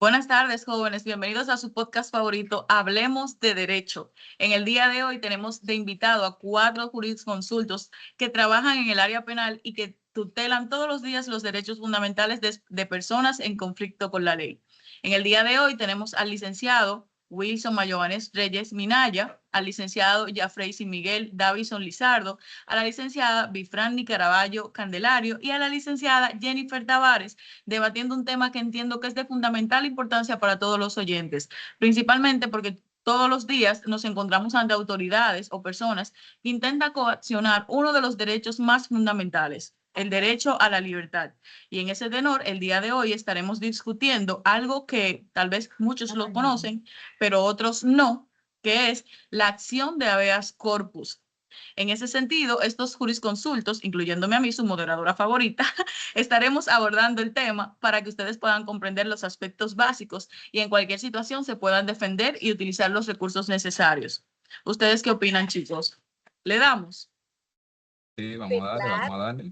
Buenas tardes, jóvenes. Bienvenidos a su podcast favorito, Hablemos de Derecho. En el día de hoy tenemos de invitado a 4 jurisconsultos que trabajan en el área penal y que tutelan todos los días los derechos fundamentales de personas en conflicto con la ley. En el día de hoy tenemos al licenciado Wilson Mayobanes Reyes Minaya, al licenciado Jafreisi Miguel Davison Lizardo, a la licenciada Bifran Caraballo Candelario y a la licenciada Jennifer Tavares, debatiendo un tema que entiendo que es de fundamental importancia para todos los oyentes, principalmente porque todos los días nos encontramos ante autoridades o personas que intentan coaccionar uno de los derechos más fundamentales, el derecho a la libertad. Y en ese tenor, el día de hoy estaremos discutiendo algo que tal vez muchos lo conocen, pero otros no, que es la acción de habeas corpus. En ese sentido, estos jurisconsultos, incluyéndome a mí, su moderadora favorita, estaremos abordando el tema para que ustedes puedan comprender los aspectos básicos y en cualquier situación se puedan defender y utilizar los recursos necesarios. ¿Ustedes qué opinan, chicos? ¿Le damos? Sí, Sí, vamos claro. a darle,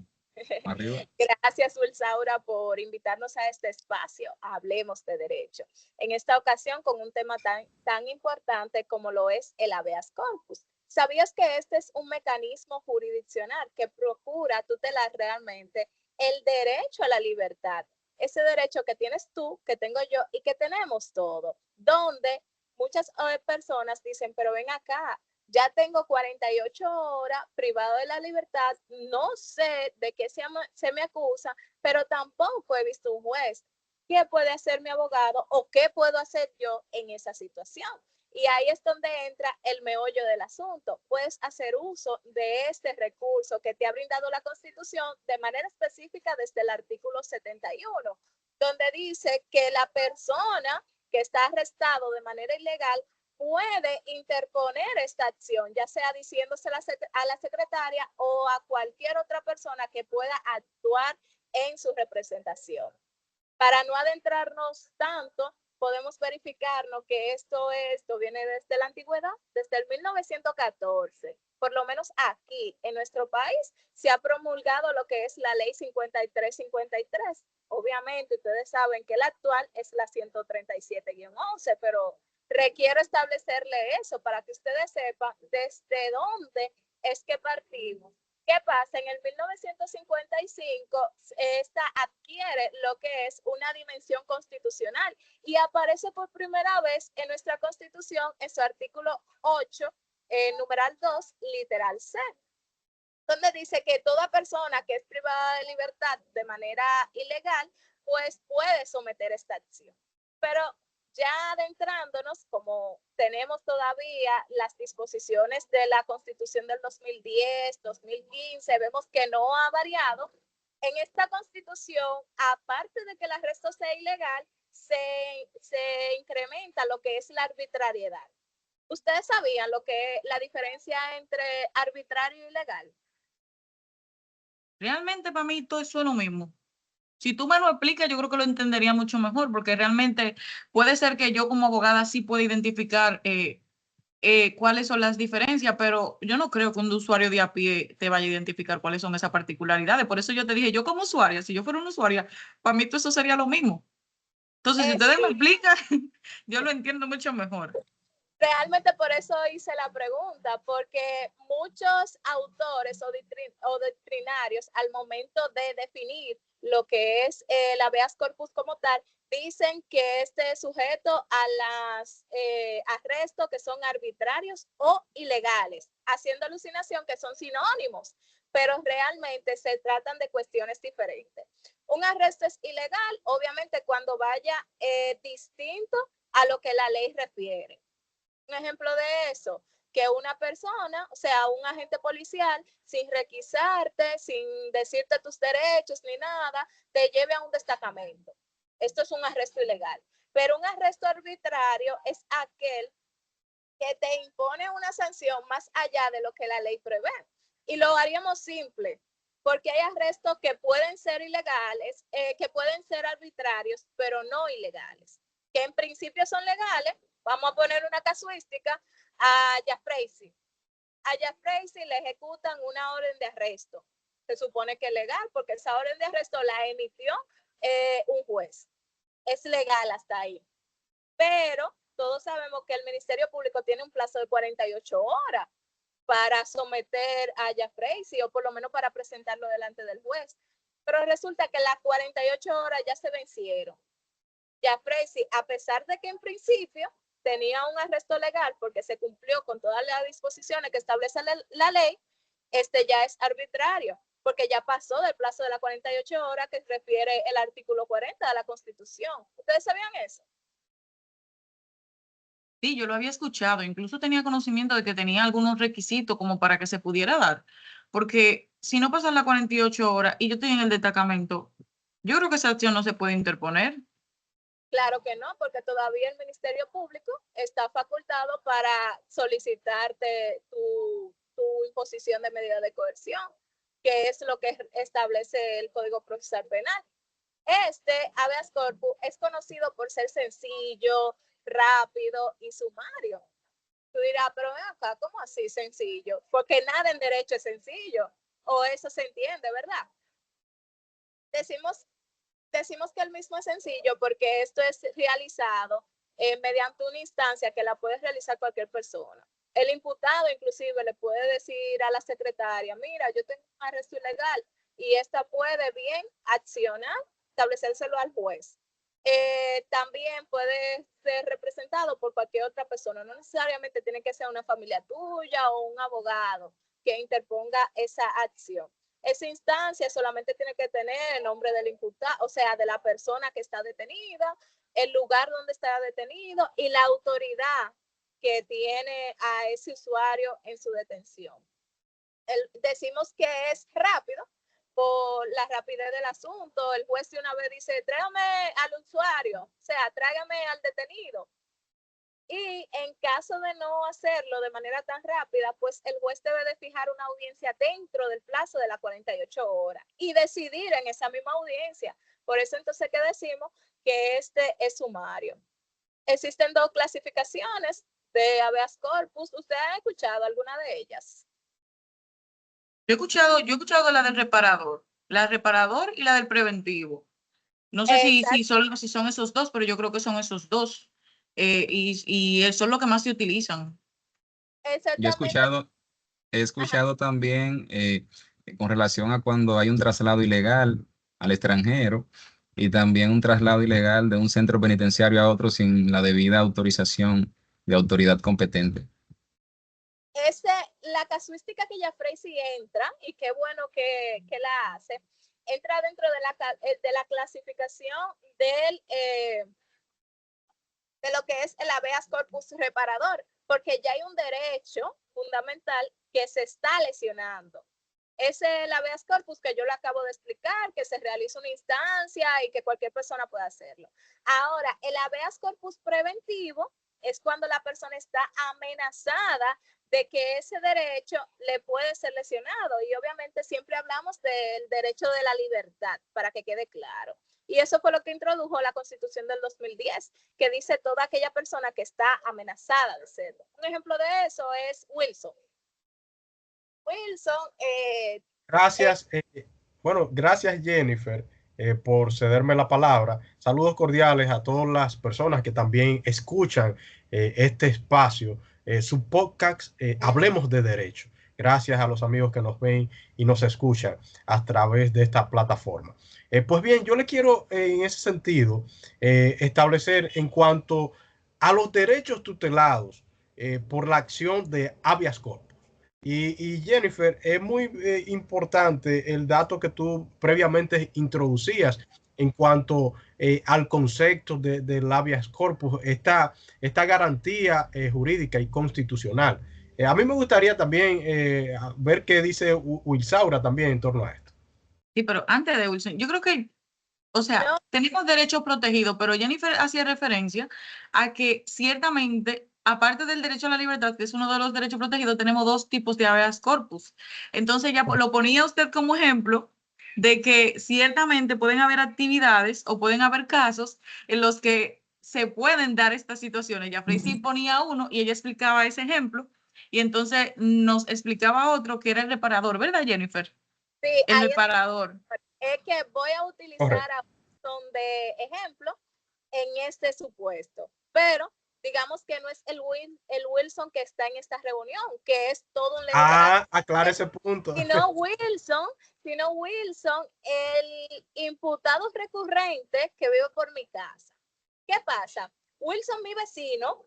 arriba. Gracias, Ulsaura, por invitarnos a este espacio. Hablemos de derecho. En esta ocasión, con un tema tan importante como lo es el habeas corpus. ¿Sabías que este es un mecanismo jurisdiccional que procura tutelar realmente el derecho a la libertad? Ese derecho que tienes tú, que tengo yo y que tenemos todos, donde muchas personas dicen, pero ven acá, ya tengo 48 horas privado de la libertad, no sé de qué se me acusa, pero tampoco he visto un juez. ¿Qué puede hacer mi abogado o qué puedo hacer yo en esa situación? Y ahí es donde entra el meollo del asunto. Puedes hacer uso de este recurso que te ha brindado la Constitución de manera específica desde el artículo 71, donde dice que la persona que está arrestado de manera ilegal puede interponer esta acción, ya sea diciéndosela a la secretaria o a cualquier otra persona que pueda actuar en su representación. Para no adentrarnos tanto, podemos verificarnos que esto viene desde la antigüedad, desde el 1914. Por lo menos aquí, en nuestro país, se ha promulgado lo que es la ley 5353. Obviamente, ustedes saben que la actual es la 137-11, pero requiero establecerle eso para que ustedes sepan desde dónde es que partimos. ¿Qué pasa? En el 1955, esta adquiere lo que es una dimensión constitucional y aparece por primera vez en nuestra Constitución en su artículo 8, numeral 2, literal C, donde dice que toda persona que es privada de libertad de manera ilegal, pues puede someter esta acción. Pero ya adentrándonos, como tenemos todavía las disposiciones de la Constitución del 2010, 2015, vemos que no ha variado. En esta Constitución, aparte de que el arresto sea ilegal, se incrementa lo que es la arbitrariedad. ¿Ustedes sabían lo que la diferencia entre arbitrario y legal? Realmente para mí todo eso es lo mismo. Si tú me lo explicas, yo creo que lo entendería mucho mejor, porque realmente puede ser que yo como abogada sí pueda identificar cuáles son las diferencias, pero yo no creo que un usuario de a pie te vaya a identificar cuáles son esas particularidades. Por eso yo te dije, yo como usuaria, si yo fuera una usuaria, para mí todo eso sería lo mismo. Entonces, si ustedes me Sí, explican, yo lo entiendo mucho mejor. realmente por eso hice la pregunta, porque muchos autores o doctrinarios al momento de definir lo que es el habeas corpus como tal, dicen que este es sujeto a los arrestos que son arbitrarios o ilegales, haciendo alucinación que son sinónimos, pero realmente se tratan de cuestiones diferentes. Un arresto es ilegal, obviamente, cuando vaya distinto a lo que la ley refiere. Un ejemplo de eso, que una persona, o sea, un agente policial, sin requisarte, sin decirte tus derechos ni nada, te lleve a un destacamento. Esto es un arresto ilegal. Pero un arresto arbitrario es aquel que te impone una sanción más allá de lo que la ley prevé. Y lo haríamos simple, porque hay arrestos que pueden ser ilegales, que pueden ser arbitrarios, pero no ilegales, que en principio son legales. Vamos a poner una casuística a Jafreisi. A Jafreisi le ejecutan una orden de arresto. Se supone que es legal porque esa orden de arresto la emitió un juez. Es legal hasta ahí. Pero todos sabemos que el Ministerio Público tiene un plazo de 48 horas para someter a Jafrey, o por lo menos para presentarlo delante del juez. Pero resulta que las 48 horas ya se vencieron. Jafrey, a pesar de que en principio tenía un arresto legal porque se cumplió con todas las disposiciones que establece la ley, ya es arbitrario, porque ya pasó del plazo de las 48 horas que refiere el artículo 40 de la Constitución. ¿Ustedes sabían eso? Sí, yo lo había escuchado, incluso tenía conocimiento de que tenía algunos requisitos como para que se pudiera dar, porque si no pasan las 48 horas y yo estoy en el destacamento, yo creo que esa acción no se puede interponer. Claro que no, porque todavía el Ministerio Público está facultado para solicitarte tu imposición de medida de coerción, que es lo que establece el Código Procesal Penal. Habeas corpus es conocido por ser sencillo, rápido y sumario. Tú dirás, pero ven acá, ¿cómo así sencillo? Porque nada en derecho es sencillo, o eso se entiende, ¿verdad? Decimos que el mismo es sencillo porque esto es realizado mediante una instancia que la puede realizar cualquier persona. El imputado inclusive le puede decir a la secretaria, mira, yo tengo un arresto ilegal, y esta puede bien accionar, establecérselo al juez. También puede ser representado por cualquier otra persona, no necesariamente tiene que ser una familia tuya o un abogado que interponga esa acción. Esa instancia solamente tiene que tener el nombre del imputado, o sea, de la persona que está detenida, el lugar donde está detenido y la autoridad que tiene a ese usuario en su detención. Decimos que es rápido por la rapidez del asunto. El juez de una vez dice, tráigame al usuario, o sea, tráigame al detenido. Y en caso de no hacerlo de manera tan rápida, pues el juez debe de fijar una audiencia dentro del plazo de las 48 horas y decidir en esa misma audiencia. Por eso entonces que decimos que este es sumario. Existen dos clasificaciones de habeas corpus. ¿Ustedes han escuchado alguna de ellas? Yo he escuchado la del reparador y la del preventivo. No sé si son esos dos, pero yo creo que son esos dos. Y son los que más se utilizan. Yo he escuchado también con relación a cuando hay un traslado ilegal al extranjero y también un traslado ilegal de un centro penitenciario a otro sin la debida autorización de autoridad competente. La casuística que Jafrey sí entra, y qué bueno que la hace, entra dentro de la clasificación de lo que es el habeas corpus reparador, porque ya hay un derecho fundamental que se está lesionando. Es el habeas corpus que yo le acabo de explicar, que se realiza una instancia y que cualquier persona puede hacerlo. Ahora, el habeas corpus preventivo es cuando la persona está amenazada de que ese derecho le puede ser lesionado, y obviamente siempre hablamos del derecho de la libertad, para que quede claro. Y eso fue lo que introdujo la Constitución del 2010, que dice toda aquella persona que está amenazada de serlo. Un ejemplo de eso es Wilson. Wilson. Gracias. Bueno, gracias Jennifer por cederme la palabra. Saludos cordiales a todas las personas que también escuchan este espacio, su podcast Hablemos de Derecho. Gracias a los amigos que nos ven y nos escuchan a través de esta plataforma. Pues bien, yo le quiero en ese sentido establecer en cuanto a los derechos tutelados por la acción de habeas corpus. Y Jennifer, es muy importante el dato que tú previamente introducías en cuanto al concepto del habeas corpus, esta garantía jurídica y constitucional. A mí me gustaría también ver qué dice Wilsaura también en torno a esto. Sí, pero antes de Wilson, yo creo que, o sea, No. tenemos derechos protegidos, pero Jennifer hacía referencia a que ciertamente, aparte del derecho a la libertad, que es uno de los derechos protegidos, tenemos dos tipos de habeas corpus. Entonces ya lo ponía usted como ejemplo de que ciertamente pueden haber actividades o pueden haber casos en los que se pueden dar estas situaciones. Ya Freisy ponía uno y ella explicaba ese ejemplo, y entonces nos explicaba otro que era el reparador, ¿verdad, Jennifer? Sí, El reparador. es que voy a utilizar a Wilson de ejemplo, en este supuesto. Pero digamos que no es el Wilson que está en esta reunión, que es todo un letrado. Aclara ese punto. Sino Wilson, el imputado recurrente que vive por mi casa. ¿Qué pasa? Wilson, mi vecino,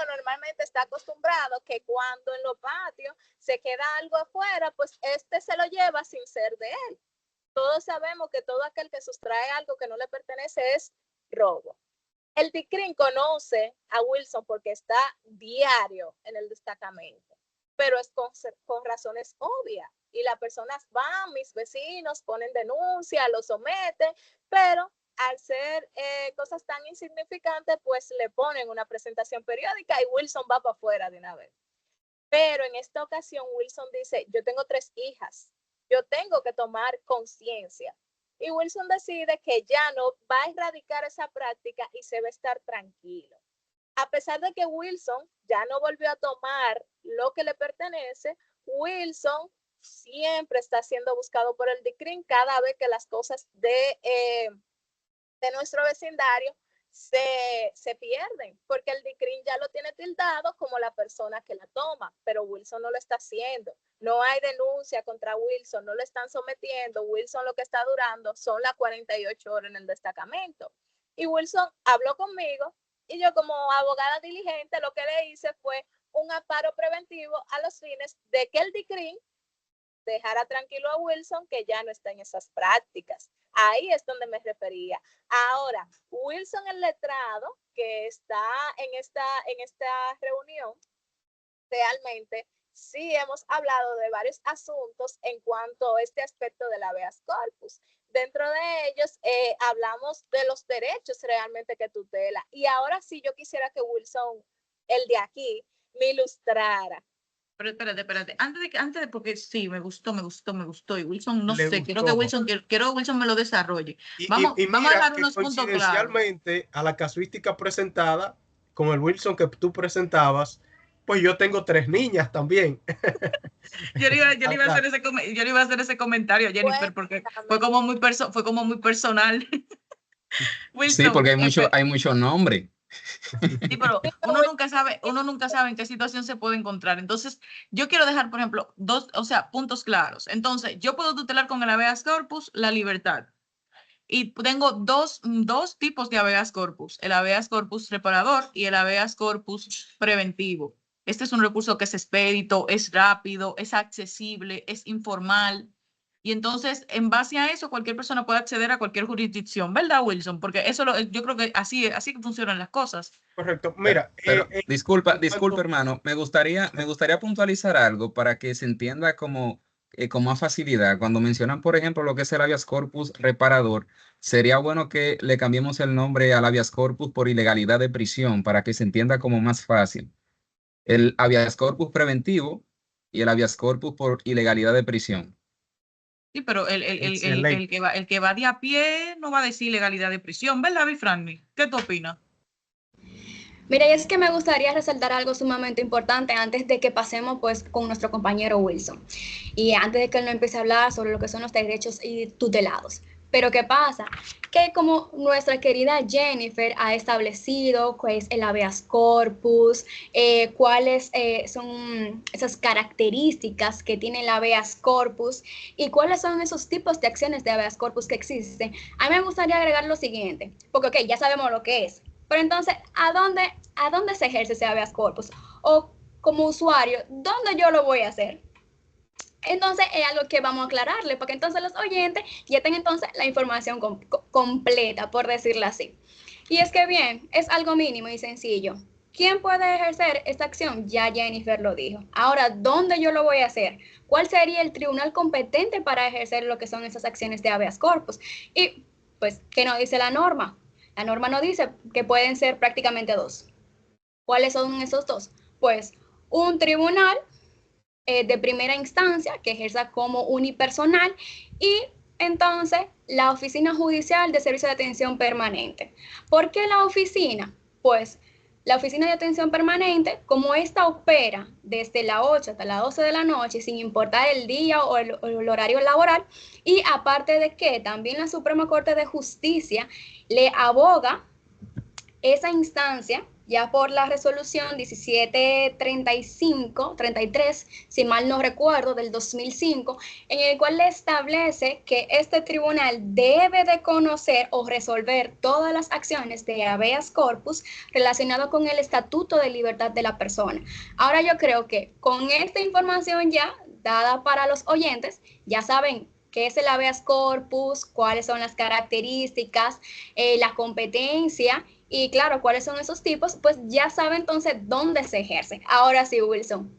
normalmente está acostumbrado que cuando en los patios se queda algo afuera, pues se lo lleva sin ser de él. Todos sabemos que todo aquel que sustrae algo que no le pertenece es robo. El DICRIN conoce a Wilson porque está diario en el destacamento, pero es con razones obvias. Y las personas van, mis vecinos, ponen denuncia, lo someten, pero al ser cosas tan insignificantes, pues le ponen una presentación periódica y Wilson va para afuera de una vez. Pero en esta ocasión Wilson dice, yo tengo 3 hijas, yo tengo que tomar conciencia. Y Wilson decide que ya no va a erradicar esa práctica y se va a estar tranquilo. A pesar de que Wilson ya no volvió a tomar lo que le pertenece, Wilson siempre está siendo buscado por el DICRIN cada vez que las cosas de nuestro vecindario se pierden, porque el DICRIN ya lo tiene tildado como la persona que la toma, pero Wilson no lo está haciendo. No hay denuncia contra Wilson, no lo están sometiendo. Wilson lo que está durando son las 48 horas en el destacamento. Y Wilson habló conmigo y yo como abogada diligente lo que le hice fue un amparo preventivo a los fines de que el DICRIN dejara tranquilo a Wilson, que ya no está en esas prácticas. Ahí es donde me refería. Ahora, Wilson el letrado que está en esta reunión, realmente sí hemos hablado de varios asuntos en cuanto a este aspecto del habeas corpus. Dentro de ellos hablamos de los derechos realmente que tutela. Y ahora sí yo quisiera que Wilson, el de aquí, me ilustrara. Pero espérate. Antes de, porque sí, me gustó. Y Wilson, no sé, quiero que Wilson me lo desarrolle. Vamos a dejar unos puntos claros. Coincidencialmente a la casuística presentada, con el Wilson que tú presentabas, pues yo tengo 3 niñas también. Yo le iba a hacer ese comentario a Jennifer, porque fue como muy personal. Wilson, sí, porque hay mucho nombre. Sí, pero uno nunca sabe en qué situación se puede encontrar. Entonces, yo quiero dejar, por ejemplo, puntos claros. Entonces, yo puedo tutelar con el habeas corpus la libertad. Y tengo dos tipos de habeas corpus, el habeas corpus reparador y el habeas corpus preventivo. Este es un recurso que es expedito, es rápido, es accesible, es informal. Y entonces, en base a eso, cualquier persona puede acceder a cualquier jurisdicción, ¿verdad, Wilson? Porque eso yo creo que así que funcionan las cosas. Correcto. Mira, pero disculpa, hermano, me gustaría puntualizar algo para que se entienda con más facilidad. Cuando mencionan, por ejemplo, lo que es el habeas corpus reparador, sería bueno que le cambiemos el nombre al habeas corpus por ilegalidad de prisión para que se entienda como más fácil. El habeas corpus preventivo y el habeas corpus por ilegalidad de prisión. Sí, pero el que va de a pie no va a decir legalidad de prisión, ¿verdad, Bifranny? ¿Qué tú opinas? Mira, y es que me gustaría resaltar algo sumamente importante antes de que pasemos pues con nuestro compañero Wilson y antes de que él nos empiece a hablar sobre lo que son los derechos tutelados. Pero ¿qué pasa? Que como nuestra querida Jennifer ha establecido cuál es el habeas corpus, cuáles son esas características que tiene el habeas corpus y cuáles son esos tipos de acciones de habeas corpus que existen, a mí me gustaría agregar lo siguiente, porque ok, ya sabemos lo que es, pero entonces, ¿a dónde se ejerce ese habeas corpus? O como usuario, ¿dónde yo lo voy a hacer? Entonces es algo que vamos a aclararle, porque entonces los oyentes ya tienen entonces la información completa, por decirlo así. Y es que bien, es algo mínimo y sencillo. ¿Quién puede ejercer esta acción? Ya Jennifer lo dijo. Ahora, ¿dónde yo lo voy a hacer? ¿Cuál sería el tribunal competente para ejercer lo que son esas acciones de habeas corpus? Y pues, ¿qué nos dice la norma? La norma nos dice que pueden ser prácticamente 2. ¿Cuáles son esos 2? Pues un tribunal de primera instancia que ejerza como unipersonal y entonces la oficina judicial de servicio de atención permanente. ¿Por qué la oficina? Pues la oficina de atención permanente, como esta opera desde las 8 hasta las 12 de la noche, sin importar el día o el horario laboral, y aparte de que también la Suprema Corte de Justicia le aboga esa instancia ya por la resolución 1735-33, si mal no recuerdo, del 2005, en el cual le establece que este tribunal debe de conocer o resolver todas las acciones de habeas corpus relacionado con el Estatuto de Libertad de la Persona. Ahora yo creo que con esta información ya dada para los oyentes, ya saben qué es el habeas corpus, cuáles son las características, la competencia y claro, cuáles son esos tipos, pues ya sabe entonces dónde se ejerce. Ahora sí, Wilson.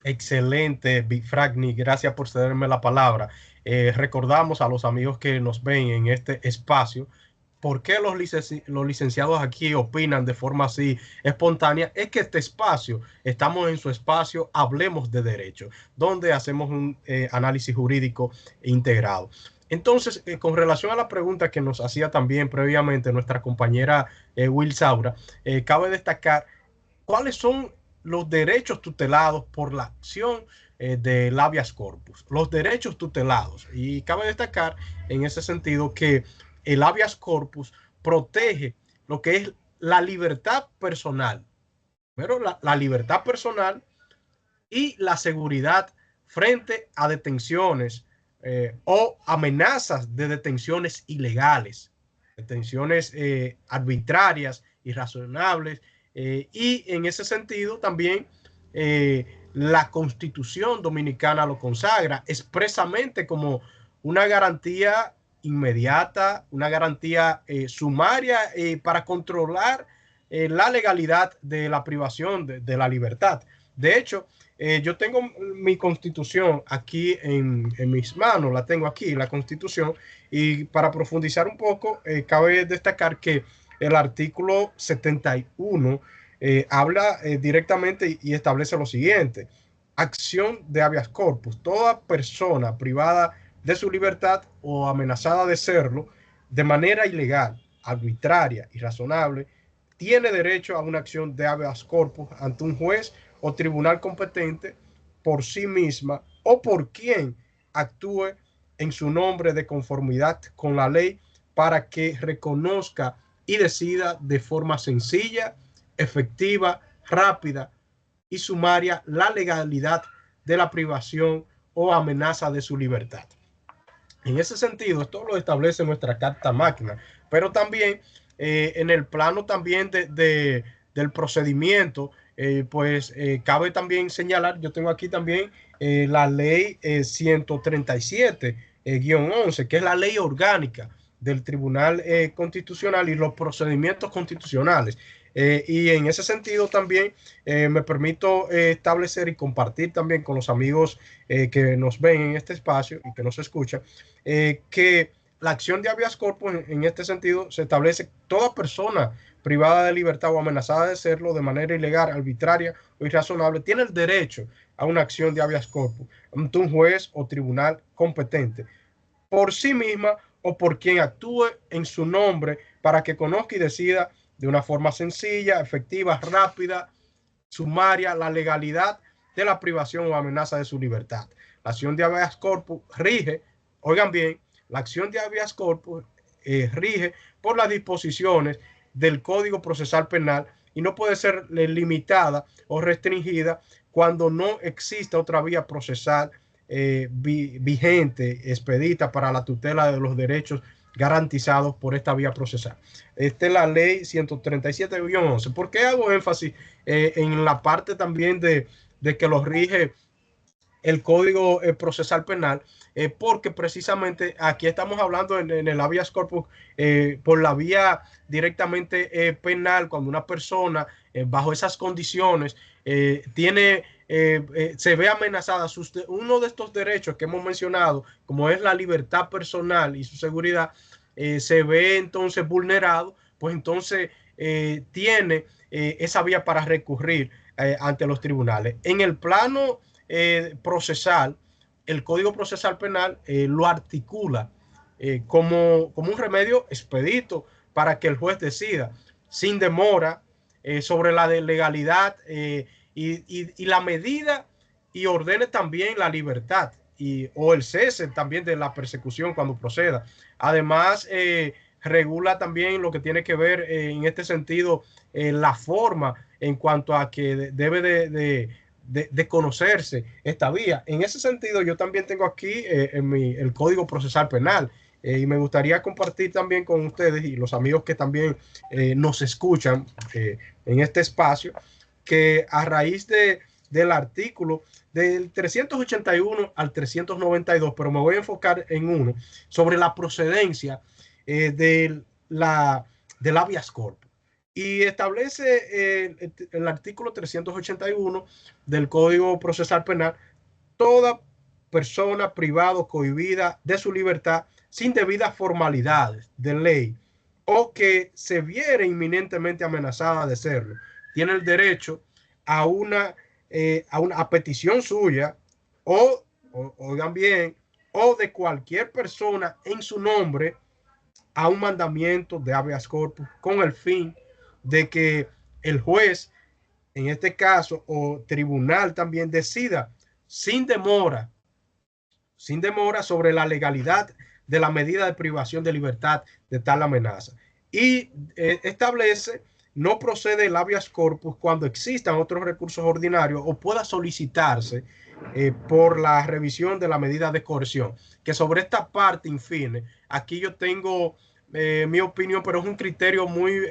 Excelente, Big Fragni, gracias por cederme la palabra. Recordamos a los amigos que nos ven en este espacio, ¿por qué los licenciados aquí opinan de forma así espontánea? Es que este espacio, estamos en su espacio, Hablemos de Derecho, donde hacemos un análisis jurídico integrado. Entonces, con relación a la pregunta que nos hacía también previamente nuestra compañera Wilsaura, cabe destacar cuáles son los derechos tutelados por la acción del habeas corpus. Los derechos tutelados. Y cabe destacar en ese sentido que el habeas corpus protege lo que es la libertad personal. Pero la libertad personal y la seguridad frente a detenciones o amenazas de detenciones ilegales, detenciones arbitrarias, irrazonables, y en ese sentido también la Constitución Dominicana lo consagra expresamente como una garantía inmediata, una garantía sumaria para controlar la legalidad de la privación de la libertad. De hecho, yo tengo mi Constitución aquí en mis manos, la tengo aquí, la Constitución, y para profundizar un poco, cabe destacar que el artículo 71 habla directamente y establece lo siguiente: acción de habeas corpus. Toda persona privada de su libertad o amenazada de serlo de manera ilegal, arbitraria, irrazonable, tiene derecho a una acción de habeas corpus ante un juez o tribunal competente por sí misma o por quien actúe en su nombre de conformidad con la ley para que reconozca y decida de forma sencilla, efectiva, rápida y sumaria la legalidad de la privación o amenaza de su libertad. En ese sentido, esto lo establece nuestra Carta Magna, pero también en el plano también del procedimiento, cabe también señalar, yo tengo aquí también la ley 137-11, que es la ley orgánica del Tribunal Constitucional y los procedimientos constitucionales. Y en ese sentido también me permito establecer y compartir también con los amigos que nos ven en este espacio y que nos escuchan, que la acción de habeas corpus en este sentido se establece toda persona privada de libertad o amenazada de serlo de manera ilegal, arbitraria o irrazonable, tiene el derecho a una acción de habeas corpus ante un juez o tribunal competente por sí misma o por quien actúe en su nombre para que conozca y decida de una forma sencilla, efectiva, rápida, sumaria, la legalidad de la privación o amenaza de su libertad. La acción de habeas corpus rige, oigan bien, la acción de habeas corpus rige por las disposiciones del Código Procesal Penal y no puede ser limitada o restringida cuando no exista otra vía procesal vigente, expedita para la tutela de los derechos garantizados por esta vía procesal. Esta es la ley 137-11. ¿Por qué hago énfasis en la parte también de que los rige el Código Procesal Penal? Porque precisamente aquí estamos hablando en el habeas corpus por la vía directamente penal, cuando una persona bajo esas condiciones se ve amenazada uno de estos derechos que hemos mencionado, como es la libertad personal y su seguridad, se ve entonces vulnerado, pues entonces tiene esa vía para recurrir ante los tribunales. En el plano procesal, el Código Procesal Penal lo articula como un remedio expedito para que el juez decida sin demora, sobre la de legalidad y la medida y ordene también la libertad o el cese también de la persecución cuando proceda. Además, regula también lo que tiene que ver en este sentido la forma en cuanto a que debe de conocerse esta vía. En ese sentido, yo también tengo aquí el Código Procesal Penal y me gustaría compartir también con ustedes y los amigos que también nos escuchan en este espacio, que a raíz del artículo del 381 al 392, pero me voy a enfocar en uno, sobre la procedencia del habeas corpus. Y establece el artículo 381 del Código Procesal Penal: toda persona privada o cohibida de su libertad sin debidas formalidades de ley o que se viere inminentemente amenazada de serlo, tiene el derecho a una petición suya oigan bien, o de cualquier persona en su nombre, a un mandamiento de habeas corpus con el fin de que el juez, en este caso, o tribunal también, decida sin demora sobre la legalidad de la medida de privación de libertad de tal amenaza. Y establece: no procede el habeas corpus cuando existan otros recursos ordinarios o pueda solicitarse por la revisión de la medida de coerción. Que sobre esta parte, en fin, aquí yo tengo mi opinión, pero es un criterio muy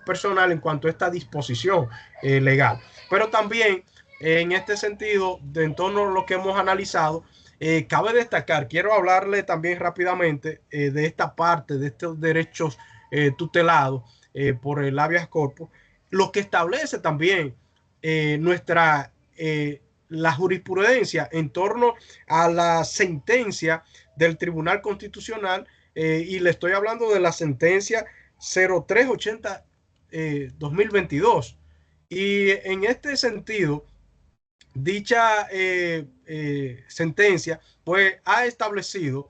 personal en cuanto a esta disposición legal. Pero también en este sentido, en torno a lo que hemos analizado, cabe destacar, quiero hablarle también rápidamente de esta parte, de estos derechos tutelados por el habeas corpus, lo que establece también la jurisprudencia en torno a la sentencia del Tribunal Constitucional, y le estoy hablando de la sentencia 0380-2022. Y en este sentido, dicha sentencia pues ha establecido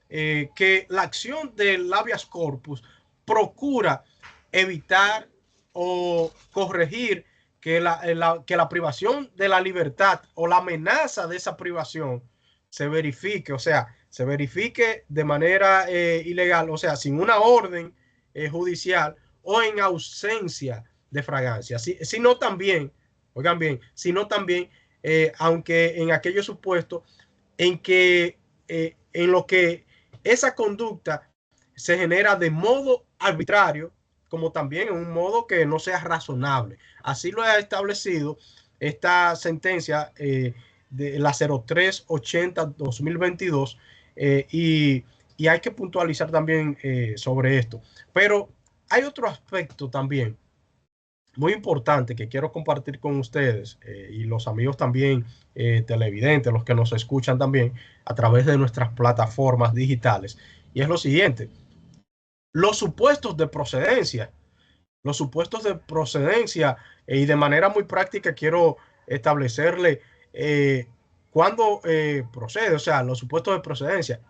que la acción del habeas corpus procura evitar o corregir que la privación de la libertad o la amenaza de esa privación se verifique, o sea, se verifique de manera ilegal, o sea, sin una orden judicial o en ausencia de fragancia, sino también, oigan bien, sino también, aunque en aquellos supuestos en que en lo que esa conducta se genera de modo arbitrario, como también en un modo que no sea razonable. Así lo ha establecido esta sentencia de la 0380-2022, y hay que puntualizar también sobre esto. Pero hay otro aspecto también muy importante que quiero compartir con ustedes y los amigos también televidentes, los que nos escuchan también a través de nuestras plataformas digitales, y es lo siguiente: los supuestos de procedencia. Los supuestos de procedencia, y de manera muy práctica quiero establecerle cuándo procede, o sea, los supuestos de procedencia.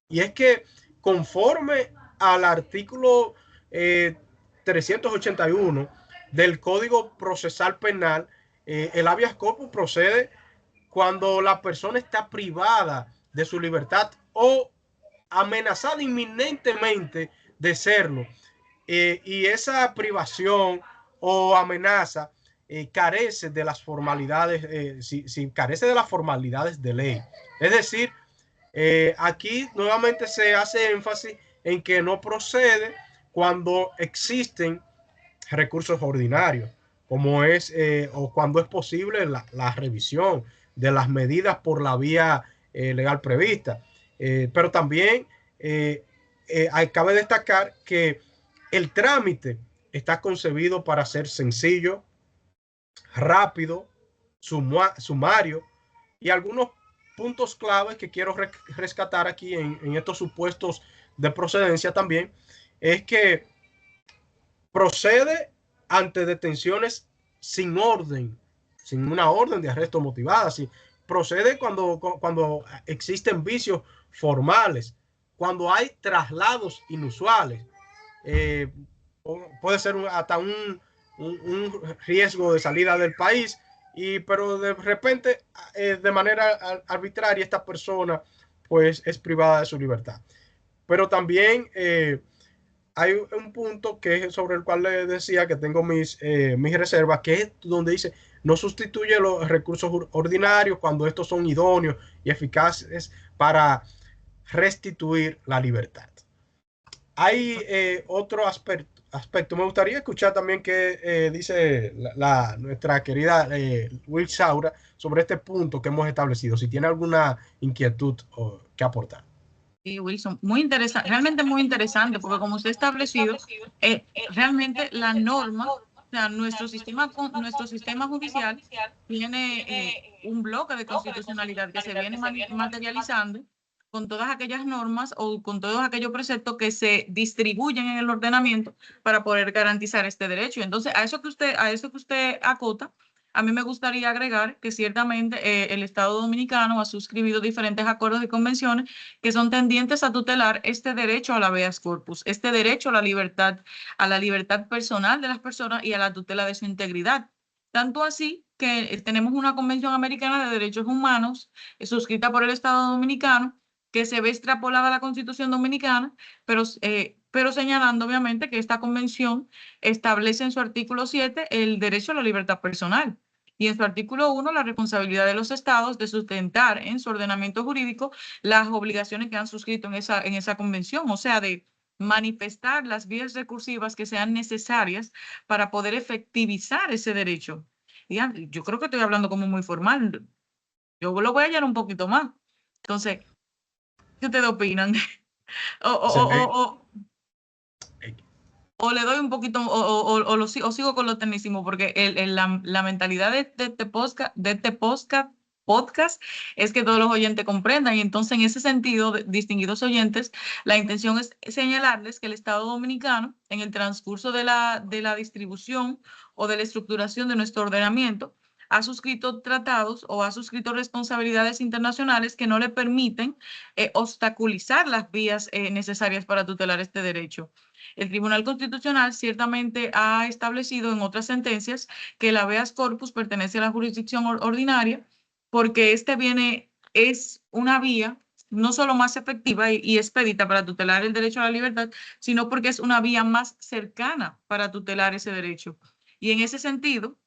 Y es que conforme al artículo 381 del Código Procesal Penal, el habeas corpus procede cuando la persona está privada de su libertad o amenazada inminentemente de serlo. Y esa privación o amenaza carece de las formalidades, si carece de las formalidades de ley. Es decir, aquí nuevamente se hace énfasis en que no procede cuando existen recursos ordinarios, como es o cuando es posible la revisión de las medidas por la vía legal prevista. Pero también cabe destacar que el trámite está concebido para ser sencillo, rápido, sumario, y algunos puntos claves que quiero rescatar aquí en estos supuestos de procedencia también es que procede ante detenciones sin orden, sin una orden de arresto motivada. Sí, procede cuando existen vicios formales, cuando hay traslados inusuales. Puede ser hasta un riesgo de salida del país, pero de repente, de manera arbitraria, esta persona pues es privada de su libertad. Pero también hay un punto que es sobre el cual le decía que tengo mis reservas, que es donde dice, no sustituye los recursos ordinarios cuando estos son idóneos y eficaces para restituir la libertad. Hay otro aspecto. Me gustaría escuchar también qué dice nuestra querida Will Saura sobre este punto que hemos establecido, si tiene alguna inquietud que aportar. Sí, Wilson, muy interesante, realmente muy interesante, porque como usted ha establecido, realmente la norma, o sea, nuestro sistema judicial tiene un bloque de constitucionalidad que se viene materializando con todas aquellas normas o con todos aquellos preceptos que se distribuyen en el ordenamiento para poder garantizar este derecho. Entonces, a eso que usted acota, a mí me gustaría agregar que ciertamente el Estado Dominicano ha suscribido diferentes acuerdos y convenciones que son tendientes a tutelar este derecho a la habeas corpus, este derecho a la libertad personal de las personas y a la tutela de su integridad. Tanto así que tenemos una Convención Americana de Derechos Humanos suscrita por el Estado Dominicano que se ve extrapolada a la Constitución Dominicana, pero señalando obviamente que esta convención establece en su artículo 7 el derecho a la libertad personal y en su artículo 1 la responsabilidad de los estados de sustentar en su ordenamiento jurídico las obligaciones que han suscrito en esa convención, o sea, de manifestar las vías recursivas que sean necesarias para poder efectivizar ese derecho. Yo creo que estoy hablando como muy formal. Yo lo voy a hallar un poquito más. Entonces, ¿qué ustedes opinan? O le doy un poquito, o sigo con lo tecnicismo, porque la mentalidad de este podcast es que todos los oyentes comprendan. Y entonces, en ese sentido, distinguidos oyentes, la intención es señalarles que el Estado Dominicano, en el transcurso de la distribución o de la estructuración de nuestro ordenamiento, ha suscrito tratados o ha suscrito responsabilidades internacionales que no le permiten obstaculizar las vías necesarias para tutelar este derecho. El Tribunal Constitucional ciertamente ha establecido en otras sentencias que el habeas corpus pertenece a la jurisdicción ordinaria porque es una vía no solo más efectiva y expedita para tutelar el derecho a la libertad, sino porque es una vía más cercana para tutelar ese derecho. Y en ese sentido,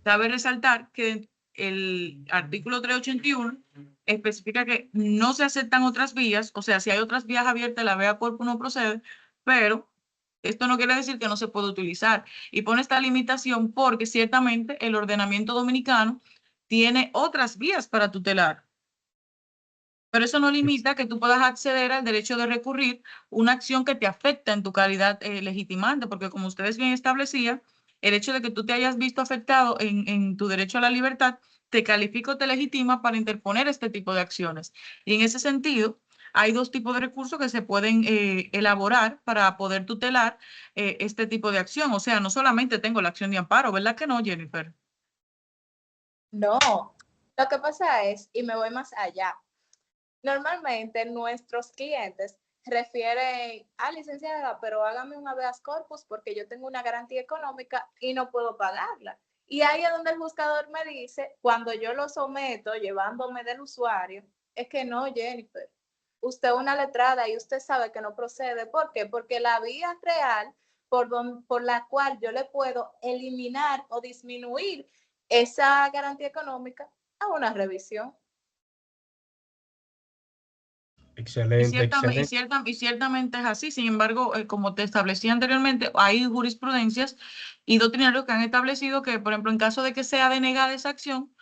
cabe resaltar que el artículo 381 especifica que no se aceptan otras vías, o sea, si hay otras vías abiertas, la habeas corpus no procede, pero esto no quiere decir que no se pueda utilizar. Y pone esta limitación porque ciertamente el ordenamiento dominicano tiene otras vías para tutelar. Pero eso no limita que tú puedas acceder al derecho de recurrir una acción que te afecta en tu calidad legitimante, porque como ustedes bien establecían, el hecho de que tú te hayas visto afectado en tu derecho a la libertad te califica o te legitima para interponer este tipo de acciones. Y en ese sentido, hay dos tipos de recursos que se pueden elaborar para poder tutelar este tipo de acción. O sea, no solamente tengo la acción de amparo, ¿verdad que no, Jennifer? No, lo que pasa es, y me voy más allá, normalmente nuestros clientes refieren, licenciada, pero hágame un habeas corpus porque yo tengo una garantía económica y no puedo pagarla. Y ahí es donde el buscador me dice, cuando yo lo someto, llevándome del usuario, es que no, Jennifer, usted es una letrada y usted sabe que no procede. ¿Por qué? Porque la vía real por la cual yo le puedo eliminar o disminuir esa garantía económica a una revisión. Excelente, y ciertamente es así. Sin embargo, como te establecí anteriormente, hay jurisprudencias y doctrinarios que han establecido que, por ejemplo, en caso de que sea denegada esa acción,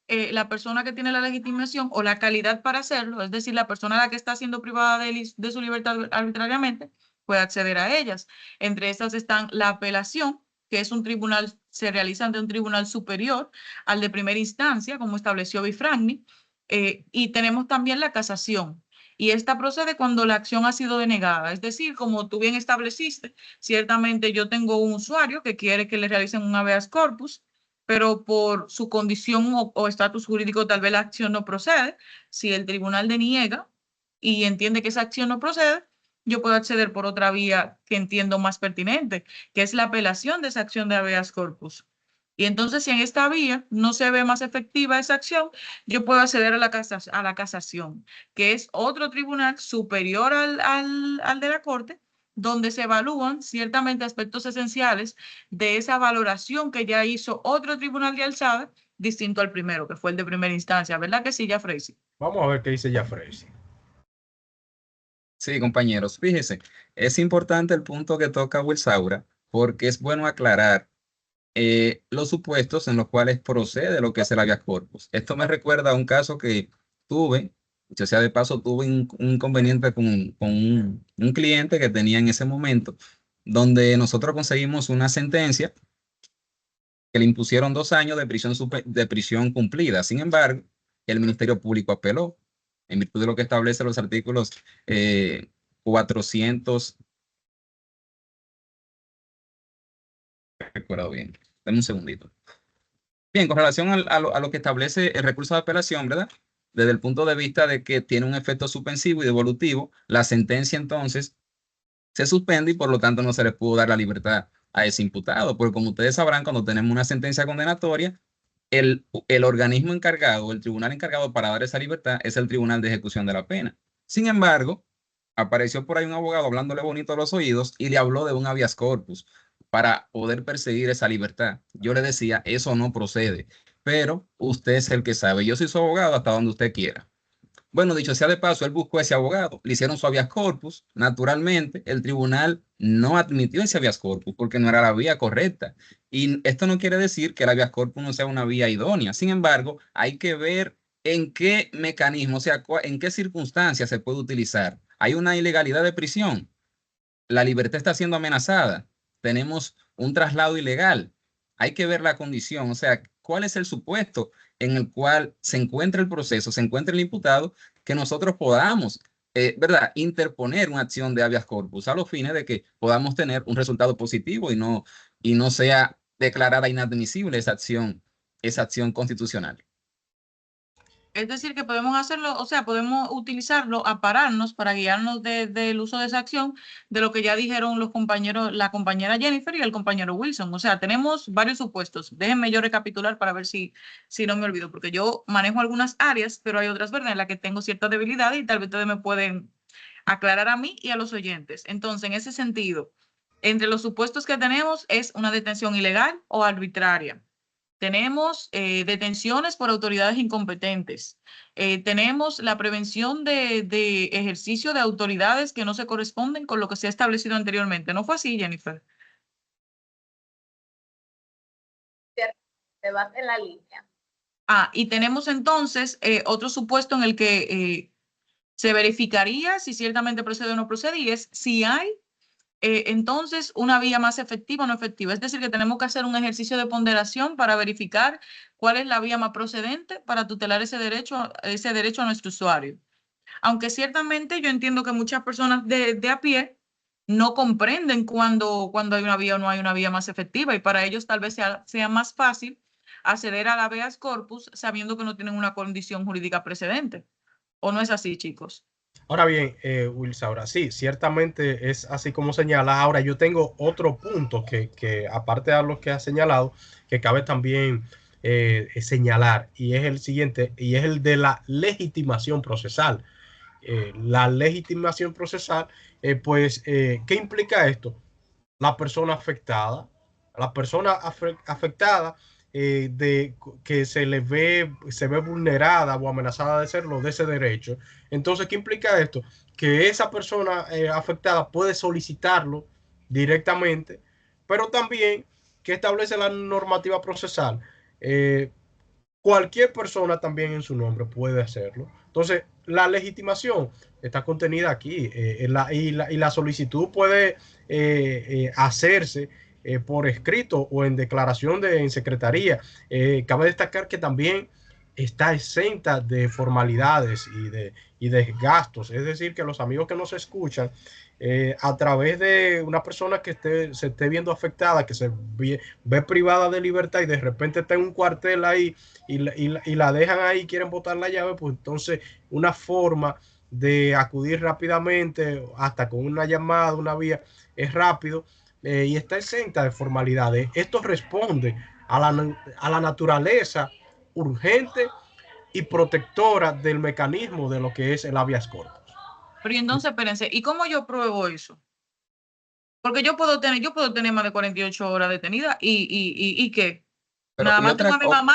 la persona que tiene la legitimación o la calidad para hacerlo, es decir, la persona a la que está siendo privada de su libertad arbitrariamente, puede acceder a ellas. Entre estas están la apelación, que es un tribunal, se realiza ante un tribunal superior al de primera instancia, como estableció Bifragni, y tenemos también la casación. Y esta procede cuando la acción ha sido denegada. Es decir, como tú bien estableciste, ciertamente yo tengo un usuario que quiere que le realicen un habeas corpus, pero por su condición o estatus jurídico tal vez la acción no procede. Si el tribunal deniega y entiende que esa acción no procede, yo puedo acceder por otra vía que entiendo más pertinente, que es la apelación de esa acción de habeas corpus. Y entonces, si en esta vía no se ve más efectiva esa acción, yo puedo acceder a la casación, que es otro tribunal superior al de la Corte, donde se evalúan ciertamente aspectos esenciales de esa valoración que ya hizo otro tribunal de alzada, distinto al primero, que fue el de primera instancia. ¿Verdad que sí, Jafrey? Vamos a ver qué dice Jafrey. Sí, compañeros, fíjese, es importante el punto que toca Wilsaura, porque es bueno aclarar los supuestos en los cuales procede lo que es el habeas corpus. Esto me recuerda a un caso que tuve, dicho sea de paso, tuve un inconveniente con un cliente que tenía en ese momento, donde nosotros conseguimos una sentencia que le impusieron 2 años de prisión cumplida. Sin embargo, el Ministerio Público apeló en virtud de lo que establece los artículos 400. Recuerdo bien. Dame un segundito. Bien, con relación a lo que establece el recurso de apelación, ¿verdad? Desde el punto de vista de que tiene un efecto suspensivo y devolutivo, la sentencia entonces se suspende y por lo tanto no se le pudo dar la libertad a ese imputado, porque como ustedes sabrán, cuando tenemos una sentencia condenatoria, el organismo encargado, el tribunal encargado para dar esa libertad es el Tribunal de Ejecución de la Pena. Sin embargo, apareció por ahí un abogado hablándole bonito a los oídos y le habló de un habeas corpus para poder perseguir esa libertad. Yo le decía, eso no procede, pero usted es el que sabe. Yo soy su abogado hasta donde usted quiera. Bueno, dicho sea de paso, él buscó ese abogado, le hicieron su habeas corpus. Naturalmente, el tribunal no admitió ese habeas corpus porque no era la vía correcta. Y esto no quiere decir que el habeas corpus no sea una vía idónea. Sin embargo, hay que ver en qué mecanismo, o sea, en qué circunstancias se puede utilizar. Hay una ilegalidad de prisión, la libertad está siendo amenazada, tenemos un traslado ilegal, hay que ver la condición, o sea, cuál es el supuesto en el cual se encuentra el proceso, se encuentra el imputado, que nosotros podamos, ¿verdad?, interponer una acción de habeas corpus a los fines de que podamos tener un resultado positivo y no sea declarada inadmisible esa acción constitucional. Es decir, que podemos hacerlo, o sea, podemos utilizarlo, apararnos para guiarnos del uso de esa acción, de lo que ya dijeron los compañeros, la compañera Jennifer y el compañero Wilson. O sea, tenemos varios supuestos. Déjenme yo recapitular para ver si no me olvido, porque yo manejo algunas áreas, pero hay otras, ¿verdad?, en las que tengo cierta debilidad y tal vez ustedes me pueden aclarar a mí y a los oyentes. Entonces, en ese sentido, entre los supuestos que tenemos es una detención ilegal o arbitraria. Tenemos detenciones por autoridades incompetentes. Tenemos la prevención de ejercicio de autoridades que no se corresponden con lo que se ha establecido anteriormente. ¿No fue así, Jennifer? Te vas en la línea. Y tenemos entonces otro supuesto en el que se verificaría si ciertamente procede o no procede, y es si hay entonces una vía más efectiva o no efectiva. Es decir, que tenemos que hacer un ejercicio de ponderación para verificar cuál es la vía más procedente para tutelar ese derecho a nuestro usuario. Aunque ciertamente yo entiendo que muchas personas de a pie no comprenden cuando hay una vía o no hay una vía más efectiva, y para ellos tal vez sea más fácil acceder a la habeas corpus sabiendo que no tienen una condición jurídica precedente. ¿O no es así, chicos? Ahora bien, Wilsaura, sí, ciertamente es así como señala. Ahora yo tengo otro punto que aparte de lo que ha señalado, que cabe también señalar, y es el siguiente, y es el de la legitimación procesal. La legitimación procesal, ¿qué implica esto? La persona afectada, de que se ve vulnerada o amenazada de serlo, de ese derecho. Entonces, ¿qué implica esto? Que esa persona afectada puede solicitarlo directamente, pero también que establece la normativa procesal. Cualquier persona también en su nombre puede hacerlo. Entonces, la legitimación está contenida aquí, y la solicitud puede hacerse por escrito o en declaración en secretaría. Cabe destacar que también está exenta de formalidades y de gastos. Es decir, que los amigos que nos escuchan, a través de una persona que se esté viendo afectada, que se ve privada de libertad y de repente está en un cuartel ahí y la dejan ahí y quieren botar la llave, pues entonces una forma de acudir rápidamente, hasta con una llamada, una vía, es rápido y está exenta de formalidades. Esto responde a la naturaleza urgente y protectora del mecanismo de lo que es el habeas corpus. Pero entonces, espérense, ¿y cómo yo pruebo eso? Porque yo puedo tener más de 48 horas detenida ¿y qué? Pero, Nada y más otra tengo a mi cosa, mamá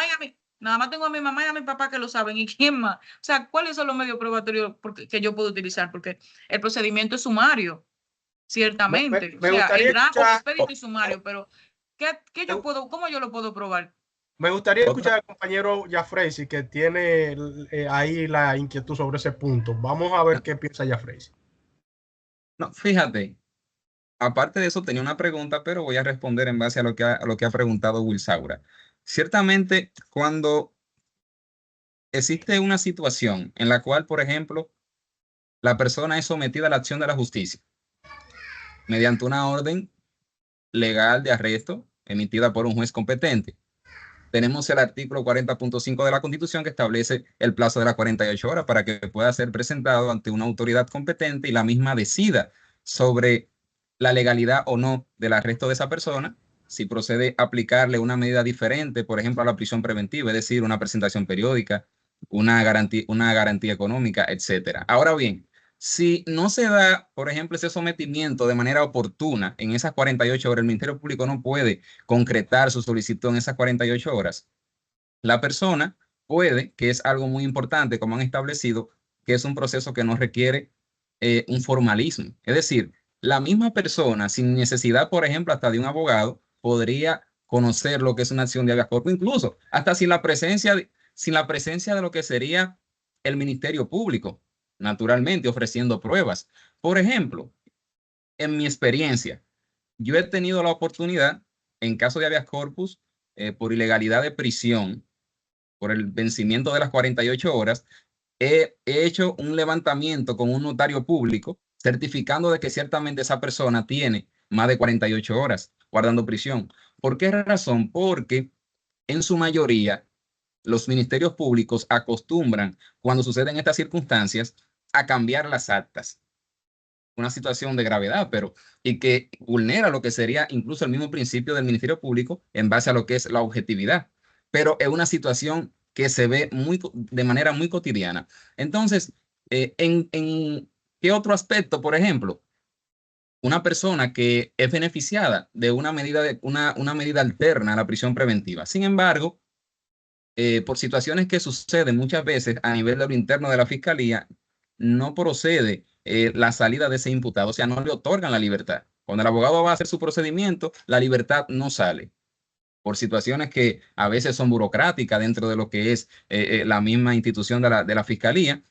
nada más tengo a mi mamá y a mi papá que lo saben. ¿Y quién más? O sea, ¿cuáles son los medios probatorios que yo puedo utilizar? Porque el procedimiento es sumario, ciertamente. O Me sea, es gustaría rápido, escuchar, expedito y sumario, pero ¿cómo yo lo puedo probar? me gustaría otra, escuchar al compañero Jafresi, que tiene ahí la inquietud sobre ese punto. Vamos a ver qué piensa Jafresi. no, fíjate, aparte de eso tenía una pregunta, pero voy a responder en base a lo que ha preguntado Wilsaura. Ciertamente, cuando existe una situación en la cual, por ejemplo, la persona es sometida a la acción de la justicia mediante una orden legal de arresto emitida por un juez competente. Tenemos el artículo 40.5 de la Constitución que establece el plazo de las 48 horas para que pueda ser presentado ante una autoridad competente y la misma decida sobre la legalidad o no del arresto de esa persona, si procede a aplicarle una medida diferente, por ejemplo, a la prisión preventiva, es decir, una presentación periódica, una garantía económica, etcétera. Ahora bien, si no se da, por ejemplo, ese sometimiento de manera oportuna en esas 48 horas, el Ministerio Público no puede concretar su solicitud en esas 48 horas, la persona puede, que es algo muy importante, como han establecido, que es un proceso que no requiere un formalismo. Es decir, la misma persona, sin necesidad, por ejemplo, hasta de un abogado, podría conocer lo que es una acción de habeas corpus, incluso hasta sin la presencia de lo que sería el Ministerio Público, naturalmente ofreciendo pruebas. Por ejemplo, en mi experiencia, yo he tenido la oportunidad, en caso de habeas corpus, por ilegalidad de prisión, por el vencimiento de las 48 horas, he hecho un levantamiento con un notario público certificando de que ciertamente esa persona tiene más de 48 horas guardando prisión. ¿Por qué razón? Porque en su mayoría los ministerios públicos acostumbran, cuando suceden estas circunstancias, a cambiar las actas. Una situación de gravedad, pero y que vulnera lo que sería incluso el mismo principio del Ministerio Público en base a lo que es la objetividad. Pero es una situación que se ve de manera muy cotidiana. Entonces, ¿en qué otro aspecto, por ejemplo? Una persona que es beneficiada de una medida alterna a la prisión preventiva. Sin embargo, por situaciones que suceden muchas veces a nivel de lo interno de la fiscalía, no procede la salida de ese imputado, o sea, no le otorgan la libertad. Cuando el abogado va a hacer su procedimiento, la libertad no sale por situaciones que a veces son burocráticas dentro de lo que es la misma institución de la fiscalía,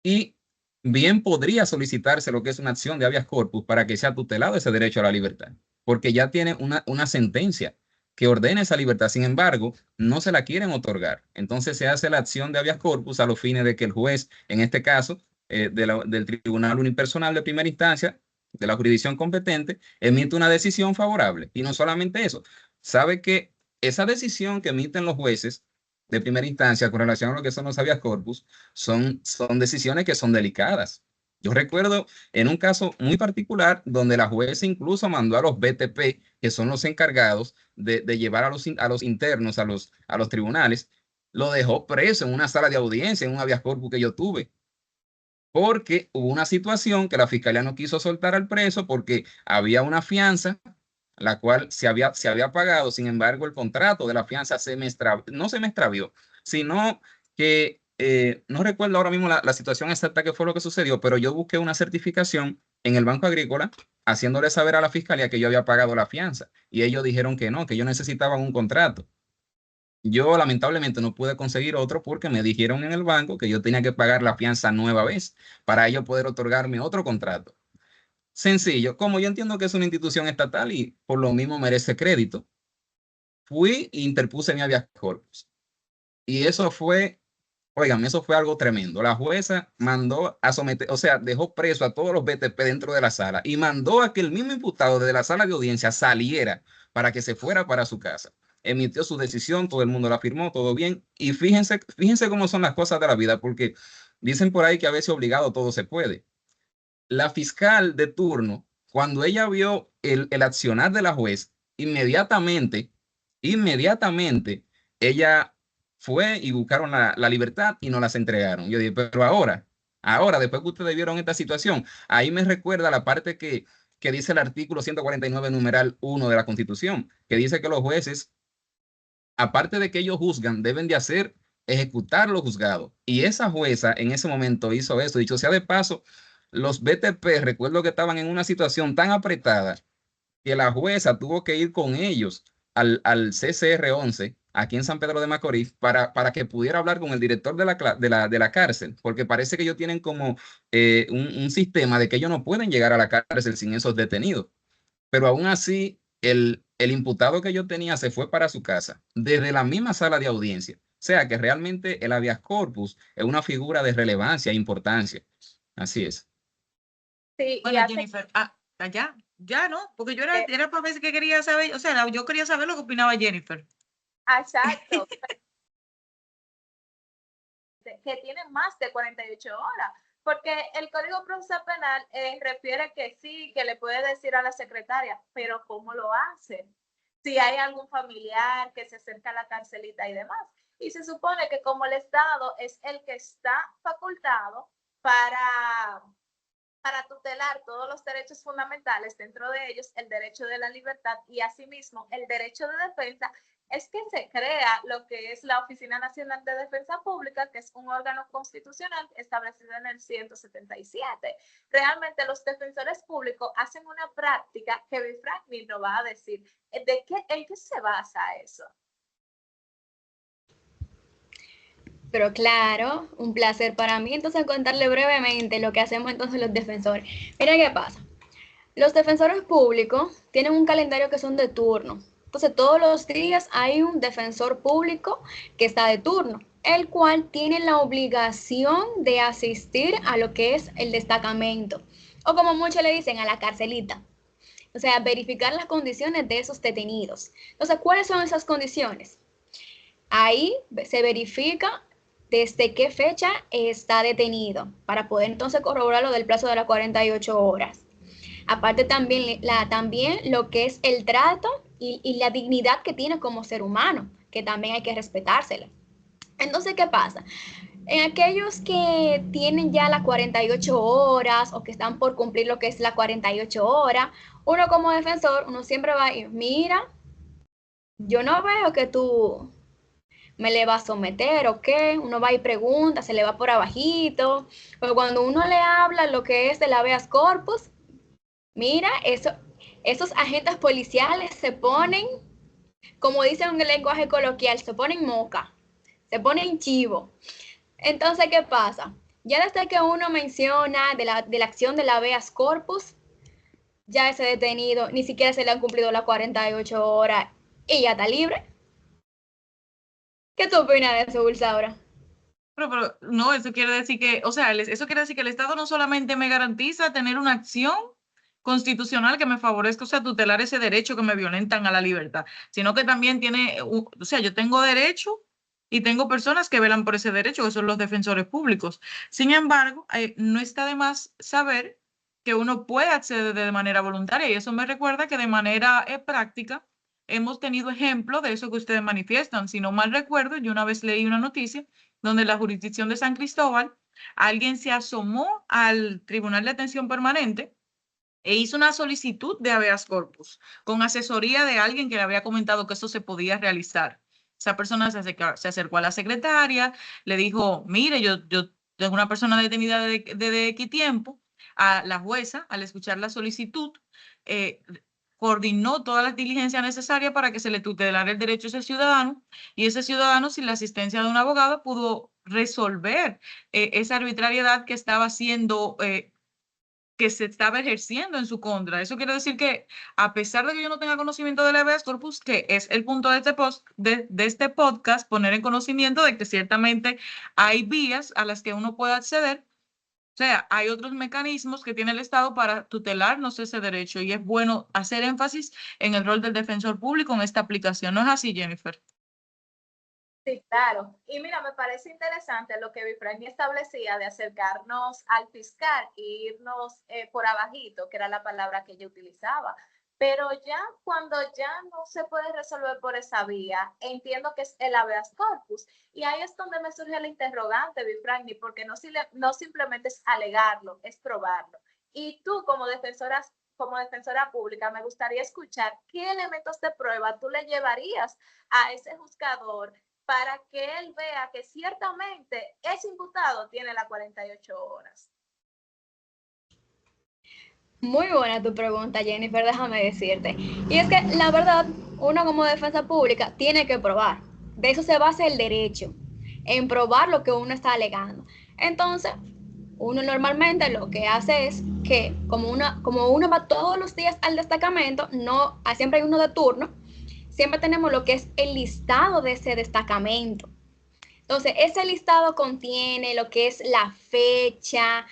y bien podría solicitarse lo que es una acción de habeas corpus para que sea tutelado ese derecho a la libertad, porque ya tiene una sentencia que ordena esa libertad. Sin embargo, no se la quieren otorgar. Entonces se hace la acción de habeas corpus a los fines de que el juez, en este caso, del Tribunal Unipersonal de Primera Instancia, de la jurisdicción competente, emite una decisión favorable. Y no solamente eso, sabe que esa decisión que emiten los jueces de primera instancia con relación a lo que son los habeas corpus son decisiones que son delicadas. Yo recuerdo en un caso muy particular donde la jueza incluso mandó a los BTP, que son los encargados de llevar a los internos a los tribunales, lo dejó preso en una sala de audiencia, en un habeas corpus que yo tuve, porque hubo una situación que la fiscalía no quiso soltar al preso porque había una fianza la cual se había pagado. Sin embargo, el contrato de la fianza no se me extravió, sino que no recuerdo ahora mismo la situación exacta que fue lo que sucedió, pero yo busqué una certificación en el Banco Agrícola haciéndole saber a la fiscalía que yo había pagado la fianza y ellos dijeron que no, que ellos necesitaban un contrato. Yo lamentablemente no pude conseguir otro porque me dijeron en el banco que yo tenía que pagar la fianza nueva vez para ellos poder otorgarme otro contrato. Sencillo, como yo entiendo que es una institución estatal y por lo mismo merece crédito, fui e interpuse mi habeas corpus. Y eso fue, oigan, eso fue algo tremendo. La jueza mandó a someter, o sea, dejó preso a todos los BTP dentro de la sala y mandó a que el mismo imputado desde la sala de audiencia saliera para que se fuera para su casa. Emitió su decisión, todo el mundo la firmó, todo bien. Y fíjense cómo son las cosas de la vida, porque Dicen por ahí que a veces obligado todo se puede. La fiscal de turno, cuando ella vio el accionar de la juez, inmediatamente, ella fue y buscaron la libertad y nos las entregaron. Yo dije, pero ahora, después que ustedes vieron esta situación, ahí me recuerda la parte que dice el artículo 149, numeral 1 de la Constitución, que dice que los jueces, aparte de que ellos juzgan, deben de ejecutar lo juzgado. Y esa jueza en ese momento hizo eso. Dicho sea de paso, los BTP, recuerdo que estaban en una situación tan apretada que la jueza tuvo que ir con ellos al CCR-11 aquí en San Pedro de Macorís para que pudiera hablar con el director de la cárcel, porque parece que ellos tienen como un sistema de que ellos no pueden llegar a la cárcel sin esos detenidos. Pero aún así, el imputado que yo tenía se fue para su casa desde la misma sala de audiencia. O sea que realmente el habeas corpus es una figura de relevancia e importancia. Así es. Sí, bueno, Jennifer, ya, ¿no? Porque yo era para ver que quería saber, o sea, yo quería saber lo que opinaba Jennifer. Exacto. Que tienen más de 48 horas, porque el Código Procesal Penal refiere que sí, que le puede decir a la secretaria, pero ¿cómo lo hace? Si hay algún familiar que se acerca a la carcelita y demás. Y se supone que como el Estado es el que está facultado para tutelar todos los derechos fundamentales, dentro de ellos el derecho de la libertad y asimismo el derecho de defensa, es que se crea lo que es la Oficina Nacional de Defensa Pública, que es un órgano constitucional establecido en el 177. Realmente los defensores públicos hacen una práctica que Franklin nos va a decir. ¿En qué se basa eso? Pero claro, un placer para mí entonces contarle brevemente lo que hacemos entonces los defensores. Mira qué pasa. Los defensores públicos tienen un calendario que son de turno. Entonces todos los días hay un defensor público que está de turno, el cual tiene la obligación de asistir a lo que es el destacamento, o como muchos le dicen, a la carcelita. O sea, verificar las condiciones de esos detenidos. Entonces, ¿cuáles son esas condiciones? Ahí se verifica desde qué fecha está detenido, para poder entonces corroborar lo del plazo de las 48 horas. Aparte también lo que es el trato y la dignidad que tiene como ser humano, que también hay que respetársela. Entonces, ¿qué pasa? En aquellos que tienen ya las 48 horas o que están por cumplir lo que es las 48 horas, uno como defensor, uno siempre va a ir, mira, yo no veo que tú me le va a someter o qué, uno va y pregunta, se le va por abajito, pero cuando uno le habla lo que es del habeas corpus, mira, esos agentes policiales se ponen, como dicen en el lenguaje coloquial, se ponen moca, se ponen chivo. Entonces, ¿qué pasa? Ya desde que uno menciona de la acción del habeas corpus, ya ese detenido ni siquiera se le han cumplido las 48 horas y ya está libre. ¿Qué tú opinas de eso, Bulsaura? Pero no, eso quiere decir que, o sea, eso quiere decir que el Estado no solamente me garantiza tener una acción constitucional que me favorezca, o sea, tutelar ese derecho que me violentan a la libertad, sino que también tiene, o sea, yo tengo derecho y tengo personas que velan por ese derecho, que son los defensores públicos. Sin embargo, no está de más saber que uno puede acceder de manera voluntaria y eso me recuerda que de manera práctica hemos tenido ejemplo de eso que ustedes manifiestan. Si no mal recuerdo, yo una vez leí una noticia donde en la jurisdicción de San Cristóbal alguien se asomó al Tribunal de Atención Permanente e hizo una solicitud de habeas corpus con asesoría de alguien que le había comentado que eso se podía realizar. Esa persona se acercó a la secretaria, le dijo, mire, yo tengo una persona detenida desde X tiempo. A la jueza, al escuchar la solicitud, coordinó todas las diligencias necesarias para que se le tutelara el derecho a ese ciudadano y ese ciudadano, sin la asistencia de un abogado, pudo resolver esa arbitrariedad que estaba siendo que se estaba ejerciendo en su contra. Eso quiere decir que, a pesar de que yo no tenga conocimiento de la habeas corpus, que es el punto de este podcast, poner en conocimiento de que ciertamente hay vías a las que uno puede acceder. O sea, hay otros mecanismos que tiene el Estado para tutelarnos ese derecho y es bueno hacer énfasis en el rol del defensor público en esta aplicación. ¿No es así, Jennifer? Sí, claro. Y mira, me parece interesante lo que Bifrani establecía de acercarnos al fiscal e irnos por abajito, que era la palabra que ella utilizaba. Pero ya cuando ya no se puede resolver por esa vía, entiendo que es el habeas corpus. Y ahí es donde me surge el interrogante, Bifrani, porque no simplemente es alegarlo, es probarlo. Y tú como defensora pública, me gustaría escuchar qué elementos de prueba tú le llevarías a ese juzgador para que él vea que ciertamente ese imputado tiene las 48 horas. Muy buena tu pregunta, Jennifer, déjame decirte. Y es que la verdad, uno como defensa pública tiene que probar. De eso se basa el derecho, en probar lo que uno está alegando. Entonces, uno normalmente lo que hace es que, como uno va todos los días al destacamento, no, siempre hay uno de turno, siempre tenemos lo que es el listado de ese destacamento. Entonces, ese listado contiene lo que es la fecha,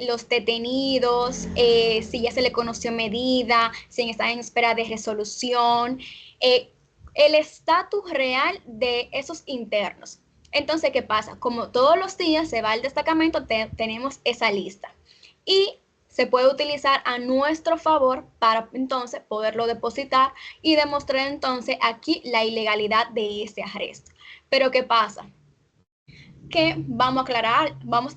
los detenidos, si ya se le conoció medida, si están en espera de resolución, el estatus real de esos internos. Entonces, ¿qué pasa? Como todos los días se va al destacamento, tenemos esa lista. Y se puede utilizar a nuestro favor para entonces poderlo depositar y demostrar entonces aquí la ilegalidad de ese arresto. Pero ¿qué pasa? Que vamos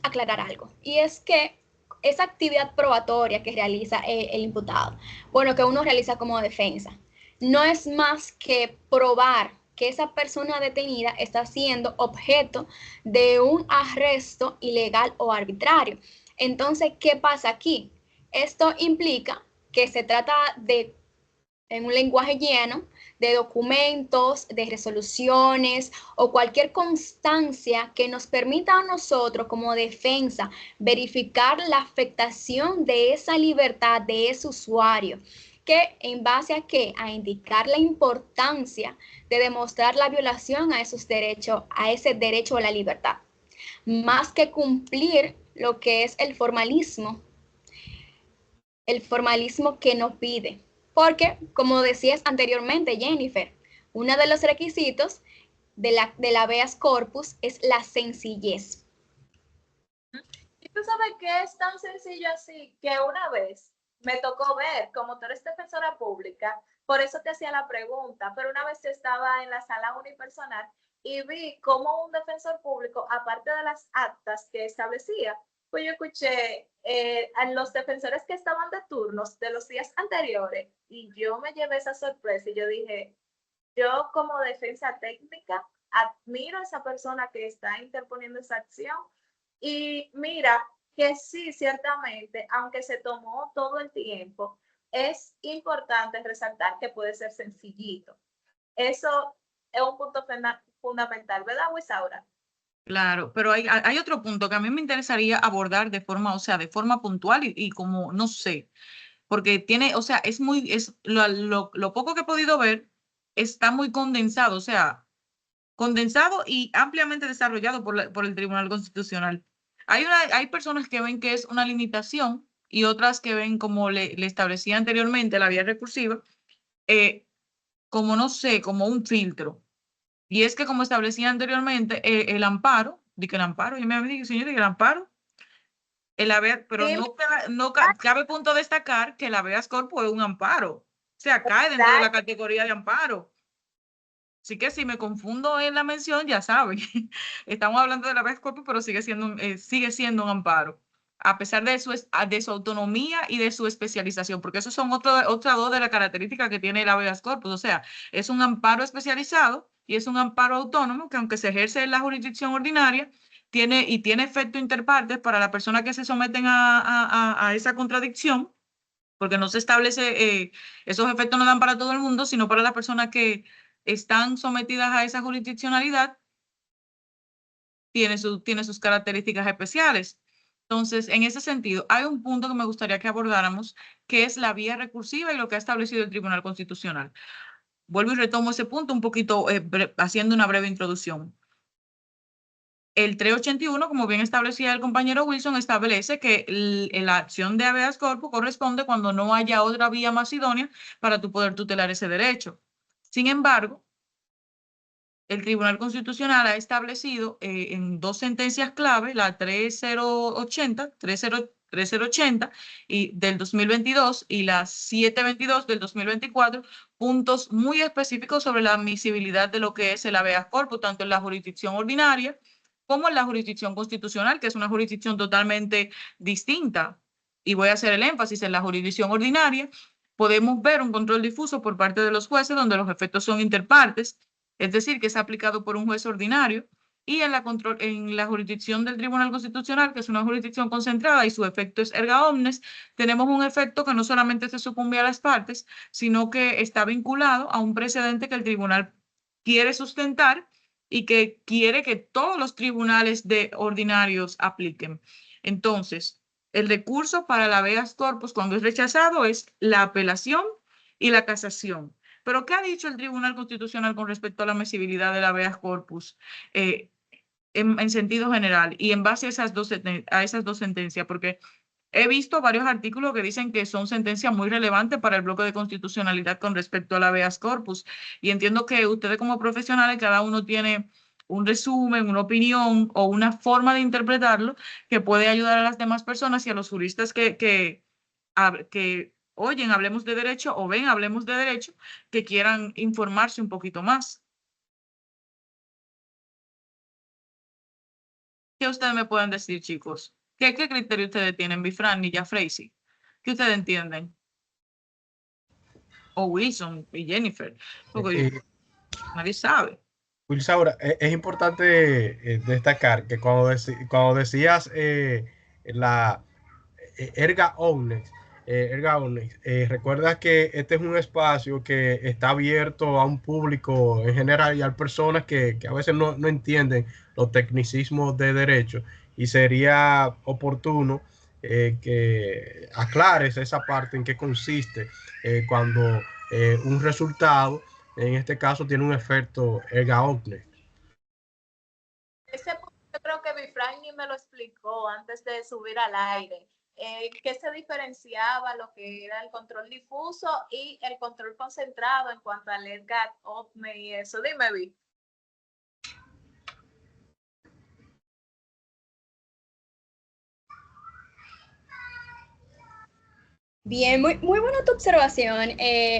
a aclarar algo. Y es que esa actividad probatoria que realiza el imputado, bueno, que uno realiza como defensa, no es más que probar que esa persona detenida está siendo objeto de un arresto ilegal o arbitrario. Entonces, ¿qué pasa aquí? Esto implica que se trata de, en un lenguaje llano, de documentos, de resoluciones o cualquier constancia que nos permita a nosotros como defensa verificar la afectación de esa libertad de ese usuario, que en base a qué, a indicar la importancia de demostrar la violación a esos derechos, a ese derecho a la libertad, más que cumplir lo que es el formalismo que nos pide. Porque, como decías anteriormente, Jennifer, uno de los requisitos del habeas corpus es la sencillez. Y tú sabes que es tan sencillo así que una vez me tocó ver, como tú eres defensora pública, por eso te hacía la pregunta, pero una vez estaba en la sala unipersonal y vi cómo un defensor público, aparte de las actas que establecía, pues yo escuché a los defensores que estaban de turnos de los días anteriores y yo me llevé esa sorpresa y yo dije, yo como defensa técnica admiro a esa persona que está interponiendo esa acción y mira que sí, ciertamente, aunque se tomó todo el tiempo, es importante resaltar que puede ser sencillito. Eso es un punto fundamental, ¿verdad, Wisaura? Claro, pero hay otro punto que a mí me interesaría abordar de forma, o sea, de forma puntual y como, no sé, porque tiene, o sea, lo poco que he podido ver está muy condensado, o sea, condensado y ampliamente desarrollado por el Tribunal Constitucional. Hay personas que ven que es una limitación y otras que ven, como le establecía anteriormente, la vía recursiva, como no sé, como un filtro. Y es que, como establecía anteriormente, el amparo, di que el amparo, y me dijo, señor, el amparo, pero Sí, no cabe punto destacar que el habeas corpus es un amparo, o sea, cae dentro de la categoría de amparo. Así que si me confundo en la mención, ya saben, estamos hablando del habeas corpus, pero sigue siendo un amparo, a pesar de su autonomía y de su especialización, porque esos son otras dos de las características que tiene el habeas corpus, o sea, es un amparo especializado y es un amparo autónomo que, aunque se ejerce en la jurisdicción ordinaria, tiene efecto interpartes para las personas que se someten a esa contradicción, porque no se establece, esos efectos no dan para todo el mundo, sino para las personas que están sometidas a esa jurisdiccionalidad, tiene sus características especiales. Entonces, en ese sentido, hay un punto que me gustaría que abordáramos, que es la vía recursiva y lo que ha establecido el Tribunal Constitucional. Vuelvo y retomo ese punto un poquito, haciendo una breve introducción. El 381, como bien establecía el compañero Wilson, establece que la acción de habeas corpus corresponde cuando no haya otra vía más idónea para tú poder tutelar ese derecho. Sin embargo, el Tribunal Constitucional ha establecido en 2 sentencias clave, la 3080 y del 2022 y la 722 del 2024, puntos muy específicos sobre la admisibilidad de lo que es el habeas corpus, tanto en la jurisdicción ordinaria como en la jurisdicción constitucional, que es una jurisdicción totalmente distinta. Y voy a hacer el énfasis en la jurisdicción ordinaria. Podemos ver un control difuso por parte de los jueces donde los efectos son interpartes, es decir, que es aplicado por un juez ordinario, y en la jurisdicción del Tribunal Constitucional, que es una jurisdicción concentrada y su efecto es erga omnes, tenemos un efecto que no solamente se sucumbe a las partes, sino que está vinculado a un precedente que el tribunal quiere sustentar y que quiere que todos los tribunales ordinarios apliquen. Entonces, el recurso para la habeas corpus cuando es rechazado es la apelación y la casación. Pero, ¿qué ha dicho el Tribunal Constitucional con respecto a la admisibilidad del habeas corpus en sentido general y en base a esas dos sentencias? Porque he visto varios artículos que dicen que son sentencias muy relevantes para el bloque de constitucionalidad con respecto al habeas corpus. Y entiendo que ustedes como profesionales, cada uno tiene un resumen, una opinión o una forma de interpretarlo que puede ayudar a las demás personas y a los juristas que oyen Hablemos de Derecho o ven Hablemos de Derecho, que quieran informarse un poquito más. ¿Qué ustedes me pueden decir, chicos? ¿Qué criterio ustedes tienen, Bifran y Jafreisi? ¿Qué ustedes entienden? O Wilson y Jennifer, porque nadie sabe. Wilsaura, es importante destacar que cuando decías la erga omnes, recuerda que este es un espacio que está abierto a un público en general y a personas que a veces no entienden los tecnicismos de derecho, y sería oportuno que aclares esa parte en qué consiste cuando un resultado, en este caso, tiene un efecto erga omnes. Ese punto yo creo que Bifran me lo explicó antes de subir al aire. Que se diferenciaba lo que era el control difuso y el control concentrado en cuanto al erga omnes y eso. Dime, Vi. Bien, muy buena tu observación,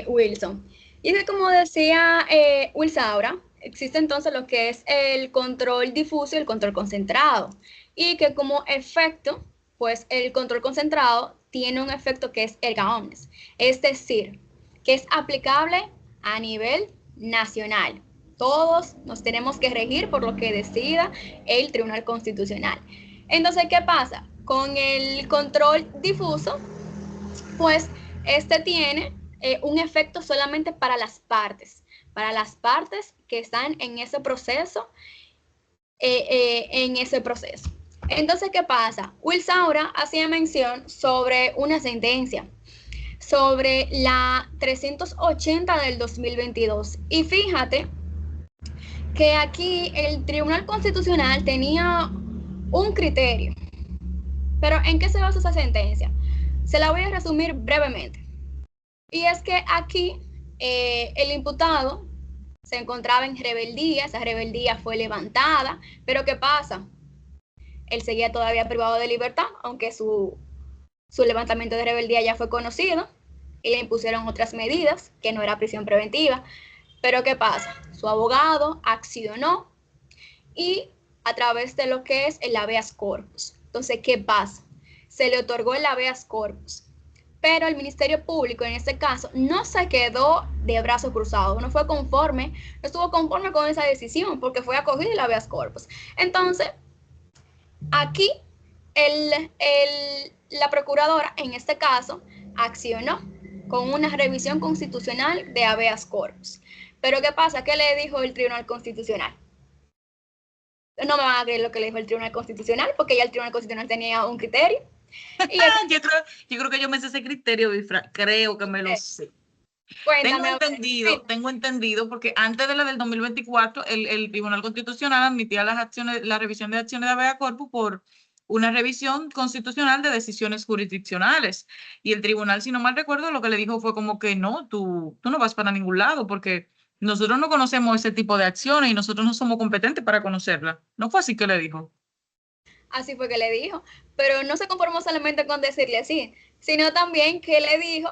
Wilson. Y es que como decía Wilsaura, existe entonces lo que es el control difuso y el control concentrado. Y que como efecto, pues el control concentrado tiene un efecto que es erga omnes. Es decir, que es aplicable a nivel nacional. Todos nos tenemos que regir por lo que decida el Tribunal Constitucional. Entonces, ¿qué pasa? Con el control difuso, pues este tiene un efecto solamente para las partes que están en ese proceso, Entonces, ¿qué pasa? Wilsaura hacía mención sobre una sentencia, sobre la 380 del 2022. Y fíjate que aquí el Tribunal Constitucional tenía un criterio. Pero ¿en qué se basa esa sentencia? Se la voy a resumir brevemente. Y es que aquí el imputado se encontraba en rebeldía, esa rebeldía fue levantada, pero ¿qué pasa? Él seguía todavía privado de libertad, aunque su levantamiento de rebeldía ya fue conocido y le impusieron otras medidas, que no era prisión preventiva. Pero ¿qué pasa? Su abogado accionó y a través de lo que es el habeas corpus. Entonces, ¿qué pasa? Se le otorgó el habeas corpus, pero el Ministerio Público en este caso no se quedó de brazos cruzados, no estuvo conforme con esa decisión porque fue acogido el habeas corpus. Entonces, aquí la procuradora en este caso accionó con una revisión constitucional de habeas corpus. Pero ¿qué pasa? ¿Qué le dijo el Tribunal Constitucional? No me van a creer lo que le dijo el Tribunal Constitucional, porque ya el Tribunal Constitucional tenía un criterio. Y yo creo que yo me sé ese criterio, Bifra. Creo que me lo sé. Cuéntame, tengo entendido, porque antes de la del 2024, el Tribunal Constitucional admitía la revisión de acciones de habeas corpus por una revisión constitucional de decisiones jurisdiccionales. Y el tribunal, si no mal recuerdo, lo que le dijo fue como que no, tú no vas para ningún lado, porque Nosotros no conocemos ese tipo de acciones y nosotros no somos competentes para conocerla. ¿No fue así que le dijo? Así fue que le dijo, pero no se conformó solamente con decirle así, sino también que le dijo,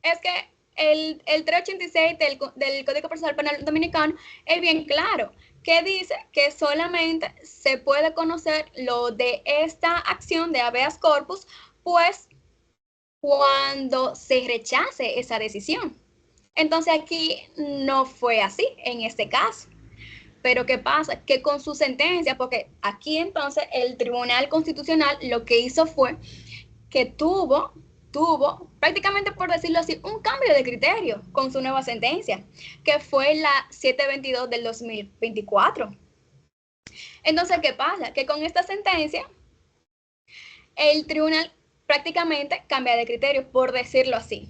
es que el 386 del Código Procesal Penal Dominicano es bien claro, que dice que solamente se puede conocer lo de esta acción de habeas corpus, pues cuando se rechace esa decisión. Entonces aquí no fue así en este caso. Pero ¿qué pasa? Que con su sentencia, porque aquí entonces el Tribunal Constitucional lo que hizo fue que tuvo prácticamente, por decirlo así, un cambio de criterio con su nueva sentencia, que fue la 722 del 2024. Entonces, ¿qué pasa? Que con esta sentencia, el tribunal prácticamente cambia de criterio, por decirlo así.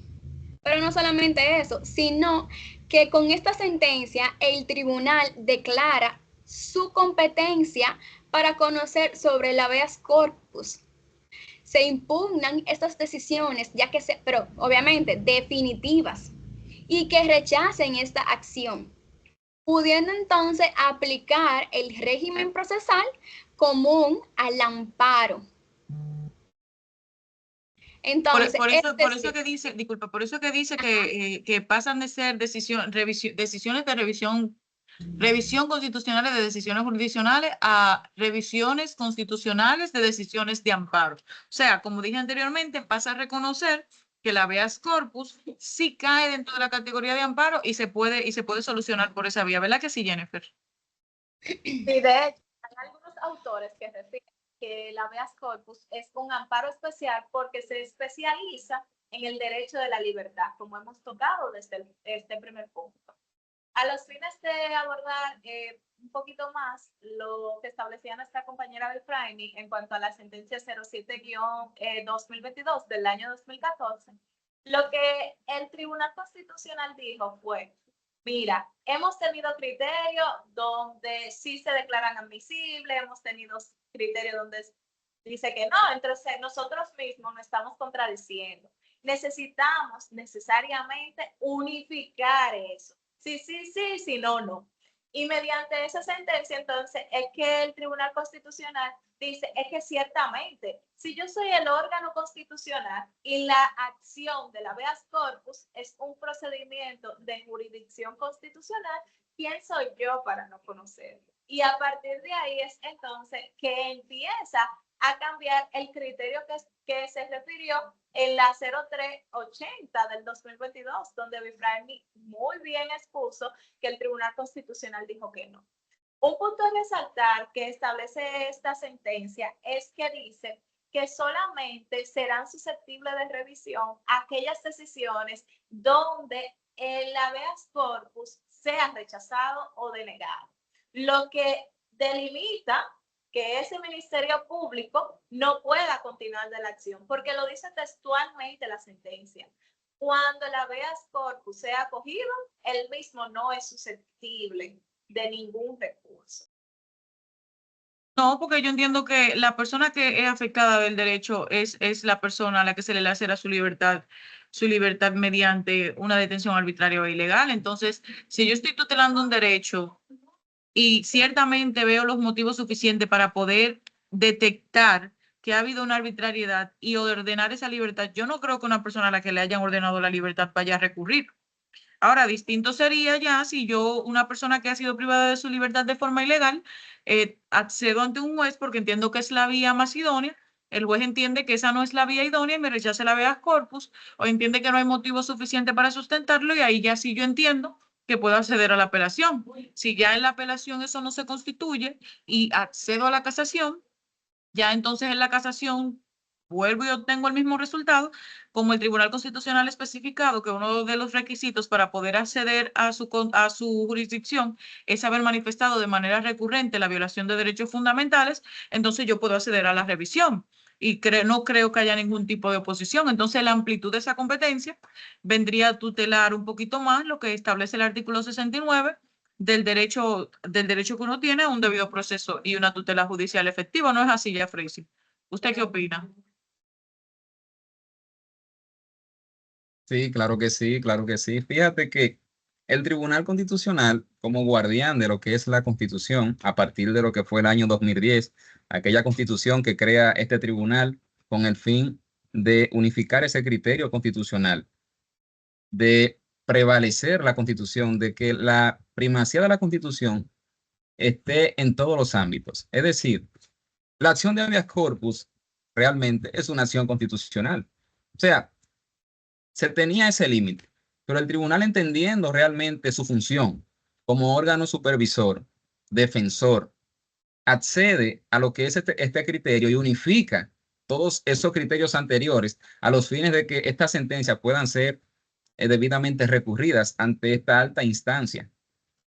Pero no solamente eso, sino que con esta sentencia el tribunal declara su competencia para conocer sobre el habeas corpus. Se impugnan estas decisiones, pero obviamente definitivas, y que rechacen esta acción, pudiendo entonces aplicar el régimen procesal común al amparo. Entonces, por eso que dice, disculpa, por eso que dice que pasan de ser decisiones de revisión constitucionales de decisiones jurisdiccionales a revisiones constitucionales de decisiones de amparo. O sea, como dije anteriormente, pasa a reconocer que el habeas corpus sí cae dentro de la categoría de amparo y se puede solucionar por esa vía. ¿Verdad que sí, Jennifer? Sí, de hecho, hay algunos autores que refieren que el habeas corpus es un amparo especial porque se especializa en el derecho de la libertad, como hemos tocado desde este primer punto. A los fines de abordar un poquito más lo que establecía nuestra compañera Belfraini en cuanto a la sentencia 07-2022 del año 2014, lo que el Tribunal Constitucional dijo fue: mira, hemos tenido criterios donde sí se declaran admisibles, hemos tenido criterios donde dice que no, entonces nosotros mismos nos estamos contradiciendo. Necesitamos necesariamente unificar eso. Sí, sí, sí, sí, no, no. Y mediante esa sentencia, entonces, es que el Tribunal Constitucional dice, es que ciertamente, si yo soy el órgano constitucional y la acción de la habeas corpus es un procedimiento de jurisdicción constitucional, ¿quién soy yo para no conocerlo? Y a partir de ahí es entonces que empieza a cambiar el criterio que se refirió en la 0380 del 2022, donde Belfraini muy bien expuso que el Tribunal Constitucional dijo que no. Un punto a resaltar que establece esta sentencia es que dice que solamente serán susceptibles de revisión aquellas decisiones donde el habeas corpus sea rechazado o denegado, lo que delimita que ese Ministerio Público no pueda continuar de la acción, porque lo dice textualmente la sentencia. Cuando el habeas corpus sea acogido, el mismo no es susceptible de ningún recurso. No, porque yo entiendo que la persona que es afectada del derecho es la persona a la que se le lacera su libertad mediante una detención arbitraria o ilegal. Entonces, si yo estoy tutelando un derecho y ciertamente veo los motivos suficientes para poder detectar que ha habido una arbitrariedad y ordenar esa libertad, yo no creo que una persona a la que le hayan ordenado la libertad vaya a recurrir. Ahora, distinto sería ya si yo, una persona que ha sido privada de su libertad de forma ilegal, accedo ante un juez porque entiendo que es la vía más idónea. El juez entiende que esa no es la vía idónea y me rechaza el habeas corpus, o entiende que no hay motivo suficiente para sustentarlo, y ahí ya sí yo entiendo que puedo acceder a la apelación. Si ya en la apelación eso no se constituye y accedo a la casación, ya entonces en la casación vuelvo y obtengo el mismo resultado, como el Tribunal Constitucional ha especificado que uno de los requisitos para poder acceder a su jurisdicción es haber manifestado de manera recurrente la violación de derechos fundamentales, entonces yo puedo acceder a la revisión. Y no creo que haya ningún tipo de oposición. Entonces, la amplitud de esa competencia vendría a tutelar un poquito más lo que establece el artículo 69 del derecho que uno tiene a un debido proceso y una tutela judicial efectiva. ¿No es así, Jeffrey? ¿Usted qué opina? Sí, claro que sí, claro que sí. Fíjate que El Tribunal Constitucional, como guardián de lo que es la Constitución, a partir de lo que fue el año 2010, aquella Constitución que crea este tribunal con el fin de unificar ese criterio constitucional, de prevalecer la Constitución, de que la primacía de la Constitución esté en todos los ámbitos. Es decir, la acción de habeas corpus realmente es una acción constitucional. O sea, se tenía ese límite, pero el tribunal, entendiendo realmente su función como órgano supervisor, defensor, accede a lo que es este criterio y unifica todos esos criterios anteriores a los fines de que estas sentencias puedan ser debidamente recurridas ante esta alta instancia,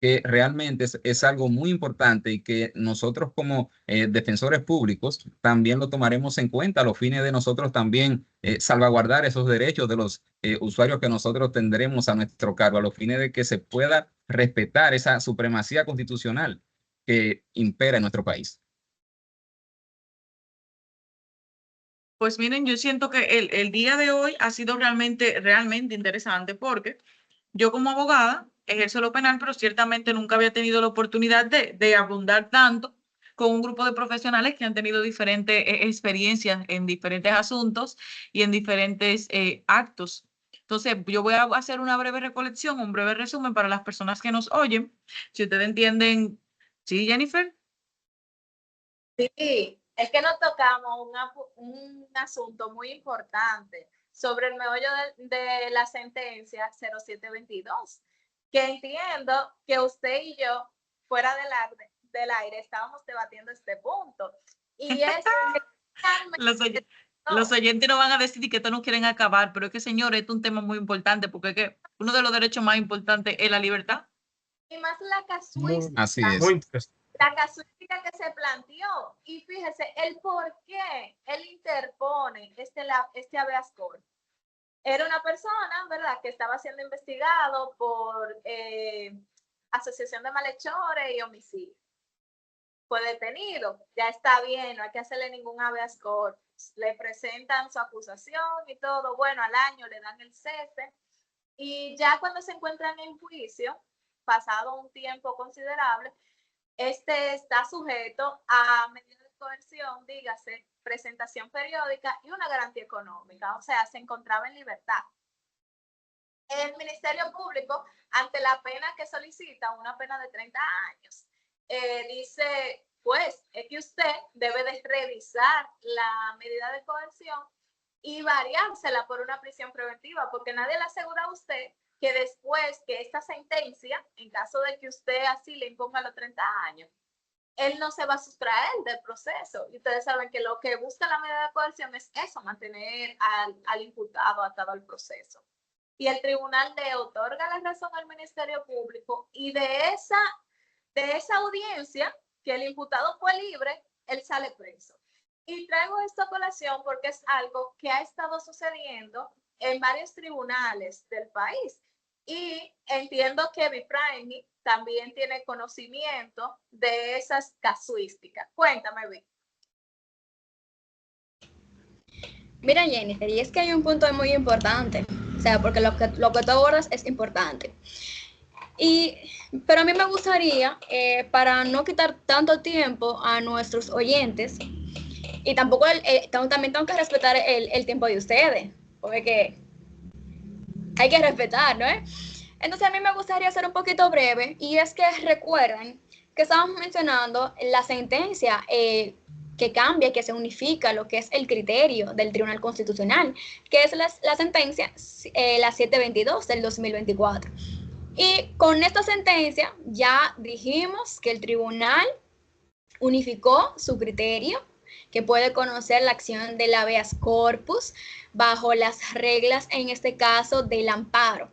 que realmente es algo muy importante y que nosotros como defensores públicos también lo tomaremos en cuenta a los fines de nosotros también salvaguardar esos derechos de los usuarios que nosotros tendremos a nuestro cargo, a los fines de que se pueda respetar esa supremacía constitucional que impera en nuestro país. Pues miren, yo siento que el día de hoy ha sido realmente interesante porque yo como abogada ejerzo lo penal, pero ciertamente nunca había tenido la oportunidad de abundar tanto con un grupo de profesionales que han tenido diferentes experiencias en diferentes asuntos y en diferentes actos. Entonces, yo voy a hacer una breve recolección, un breve resumen para las personas que nos oyen. Si ustedes entienden, ¿sí, Jennifer? Sí, es que nos tocamos un asunto muy importante sobre el meollo de la sentencia 0722, que entiendo que usted y yo, fuera del aire, estábamos debatiendo este punto. Y es los oyentes no van a decir que esto no quieren acabar, pero es que, señores, esto es un tema muy importante porque es que uno de los derechos más importantes es la libertad. Y más la casuística. Así es. Muy interesante. La casuística que se planteó. Y fíjese, el por qué él interpone este habeas corpus. Era una persona, ¿verdad?, que estaba siendo investigado por asociación de malhechores y homicidio. Fue detenido, ya está bien, no hay que hacerle ningún habeas corpus. Le presentan su acusación y todo, bueno, al año le dan el cese. Y ya cuando se encuentran en juicio, pasado un tiempo considerable, este está sujeto a medidas de coerción, dígase, presentación periódica y una garantía económica, o sea, se encontraba en libertad. El Ministerio Público, ante la pena que solicita, una pena de 30 años, dice, pues, es que usted debe de revisar la medida de coerción y variársela por una prisión preventiva, porque nadie le asegura a usted que después que esta sentencia, en caso de que usted así le imponga los 30 años, él no se va a sustraer del proceso. Y ustedes saben que lo que busca la medida de coerción es eso, mantener al imputado atado al proceso. Y el tribunal le otorga la razón al Ministerio Público y de esa audiencia que el imputado fue libre, él sale preso. Y traigo esta colación porque es algo que ha estado sucediendo en varios tribunales del país. Y entiendo que Biprime también tiene conocimiento de esas casuísticas. Cuéntame, Vi. Mira, Jennifer, y es que hay un punto muy importante, o sea, porque lo que tú abordas es importante. Pero a mí me gustaría, para no quitar tanto tiempo a nuestros oyentes, y tampoco también tengo que respetar el tiempo de ustedes, porque hay que respetar, ¿no? Entonces a mí me gustaría ser un poquito breve, y es que recuerden que estábamos mencionando la sentencia que cambia, que se unifica lo que es el criterio del Tribunal Constitucional, que es la sentencia la 722 del 2024. Y con esta sentencia ya dijimos que el tribunal unificó su criterio, que puede conocer la acción del habeas corpus bajo las reglas, en este caso, del amparo.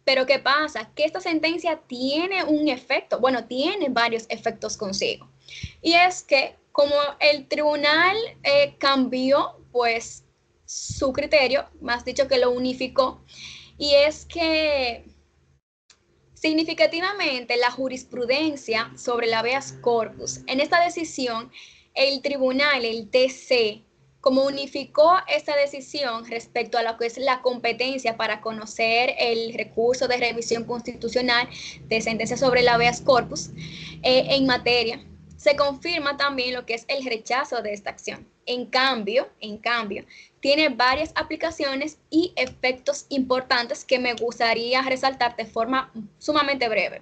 Pero ¿qué pasa? Que esta sentencia tiene un efecto, bueno, tiene varios efectos consigo. Y es que como el tribunal cambió, pues, su criterio, más dicho que lo unificó, y es que significativamente la jurisprudencia sobre el habeas corpus, en esta decisión, el tribunal, el TC, como unificó esta decisión respecto a lo que es la competencia para conocer el recurso de revisión constitucional de sentencia sobre el habeas corpus en materia, se confirma también lo que es el rechazo de esta acción. En cambio, tiene varias aplicaciones y efectos importantes que me gustaría resaltar de forma sumamente breve.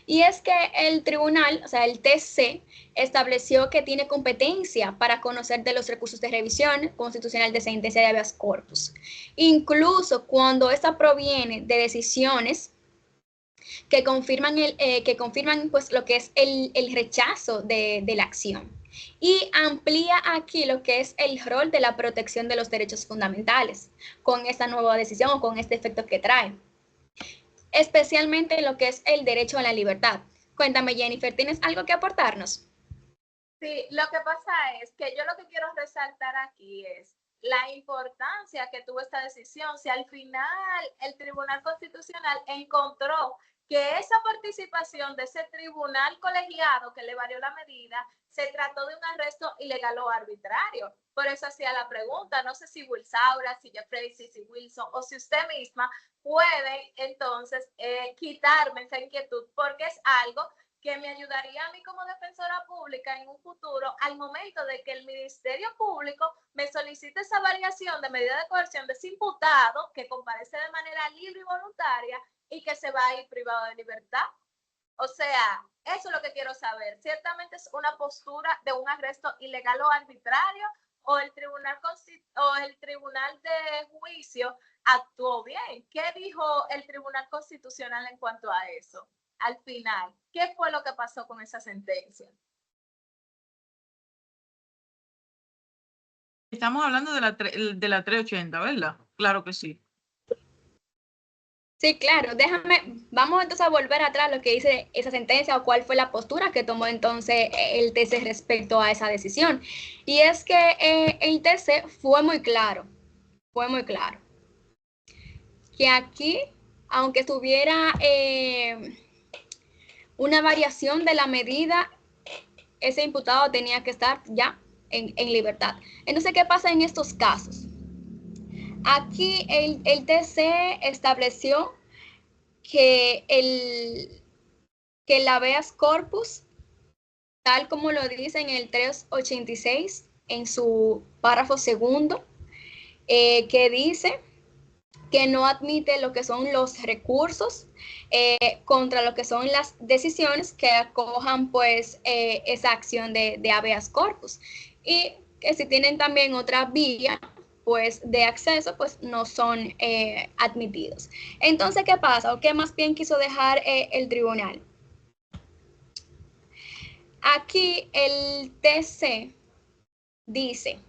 Y es que el tribunal, o sea, el TC, estableció que tiene competencia para conocer de los recursos de revisión constitucional de sentencia de habeas corpus, incluso cuando esta proviene de decisiones que confirman, pues, lo que es el rechazo de la acción. Y amplía aquí lo que es el rol de la protección de los derechos fundamentales con esta nueva decisión o con este efecto que trae, especialmente lo que es el derecho a la libertad. Cuéntame, Jennifer, ¿tienes algo que aportarnos? Sí, lo que pasa es que yo lo que quiero resaltar aquí es la importancia que tuvo esta decisión. Si al final el Tribunal Constitucional encontró que esa participación de ese tribunal colegiado que le varió la medida se trató de un arresto ilegal o arbitrario. Por eso hacía la pregunta, no sé si Wilsaura, si Jeffrey, si Wilson o si usted misma puede entonces quitarme esa inquietud, porque es algo que me ayudaría a mí como defensora pública en un futuro al momento de que el Ministerio Público me solicite esa variación de medida de coerción de ese imputado que comparece de manera libre y voluntaria y que se va a ir privado de libertad. O sea, eso es lo que quiero saber. Ciertamente es una postura de un arresto ilegal o arbitrario, o el tribunal de juicio actuó bien. ¿Qué dijo el Tribunal Constitucional en cuanto a eso? Al final, ¿qué fue lo que pasó con esa sentencia? Estamos hablando de la 380, ¿verdad? Claro que sí. Sí, claro. Vamos entonces a volver atrás a lo que dice esa sentencia o cuál fue la postura que tomó entonces el TC respecto a esa decisión. Y es que el TC fue muy claro, que aquí, aunque tuviera una variación de la medida, ese imputado tenía que estar ya en libertad. Entonces, ¿qué pasa en estos casos? Aquí el TC estableció que el habeas corpus, tal como lo dice en el 386, en su párrafo segundo, que dice que no admite lo que son los recursos contra lo que son las decisiones que acojan pues esa acción de habeas corpus, y que si tienen también otra vía pues de acceso, pues no son admitidos. Entonces, ¿qué pasa? ¿O qué más bien quiso dejar el tribunal? Aquí el TC dice,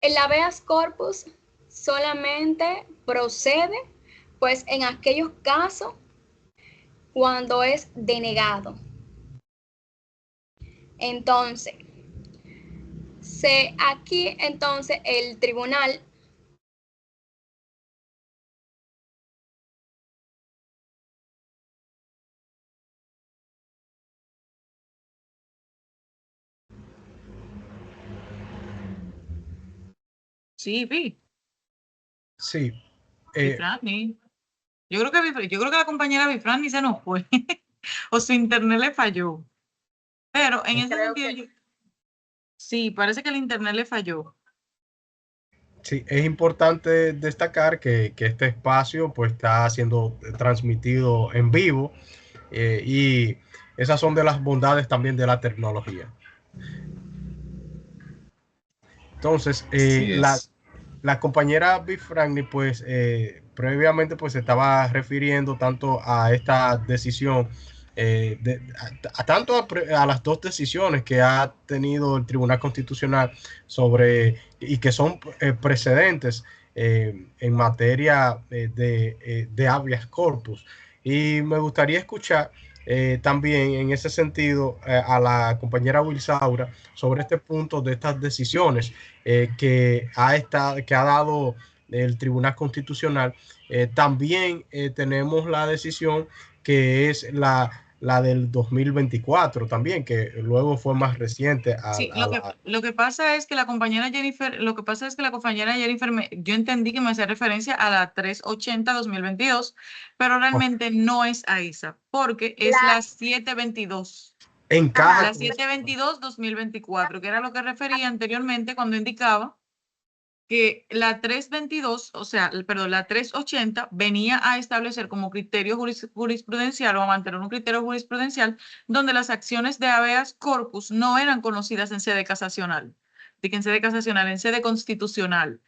el habeas corpus solamente procede pues en aquellos casos cuando es denegado. Entonces, aquí entonces el tribunal Sí, vi. Sí. Bifrani. Yo creo que la compañera Bifrani se nos fue o su internet le falló. Pero en ese sentido, sí, parece que el internet le falló. Sí, es importante destacar que este espacio pues está siendo transmitido en vivo y esas son de las bondades también de la tecnología. Entonces, la compañera Bifrani pues previamente pues se estaba refiriendo tanto a esta decisión, tanto a las dos decisiones que ha tenido el Tribunal Constitucional sobre y que son precedentes en materia de habeas corpus. Y me gustaría escuchar también en ese sentido a la compañera Wilsaura sobre este punto de estas decisiones que ha dado el Tribunal Constitucional. También tenemos la decisión que es la la del 2024 también, que luego fue más reciente Sí, lo que pasa es que la compañera Jennifer, yo entendí que me hacía referencia a la 380-2022, pero realmente no es a esa, porque es la 722. Encaja. La 722-2024, que era lo que refería anteriormente cuando indicaba que la 322, o sea, perdón, la 380 venía a establecer como criterio jurisprudencial o a mantener un criterio jurisprudencial donde las acciones de habeas corpus no eran conocidas en sede casacional. En sede casacional, en sede constitucional.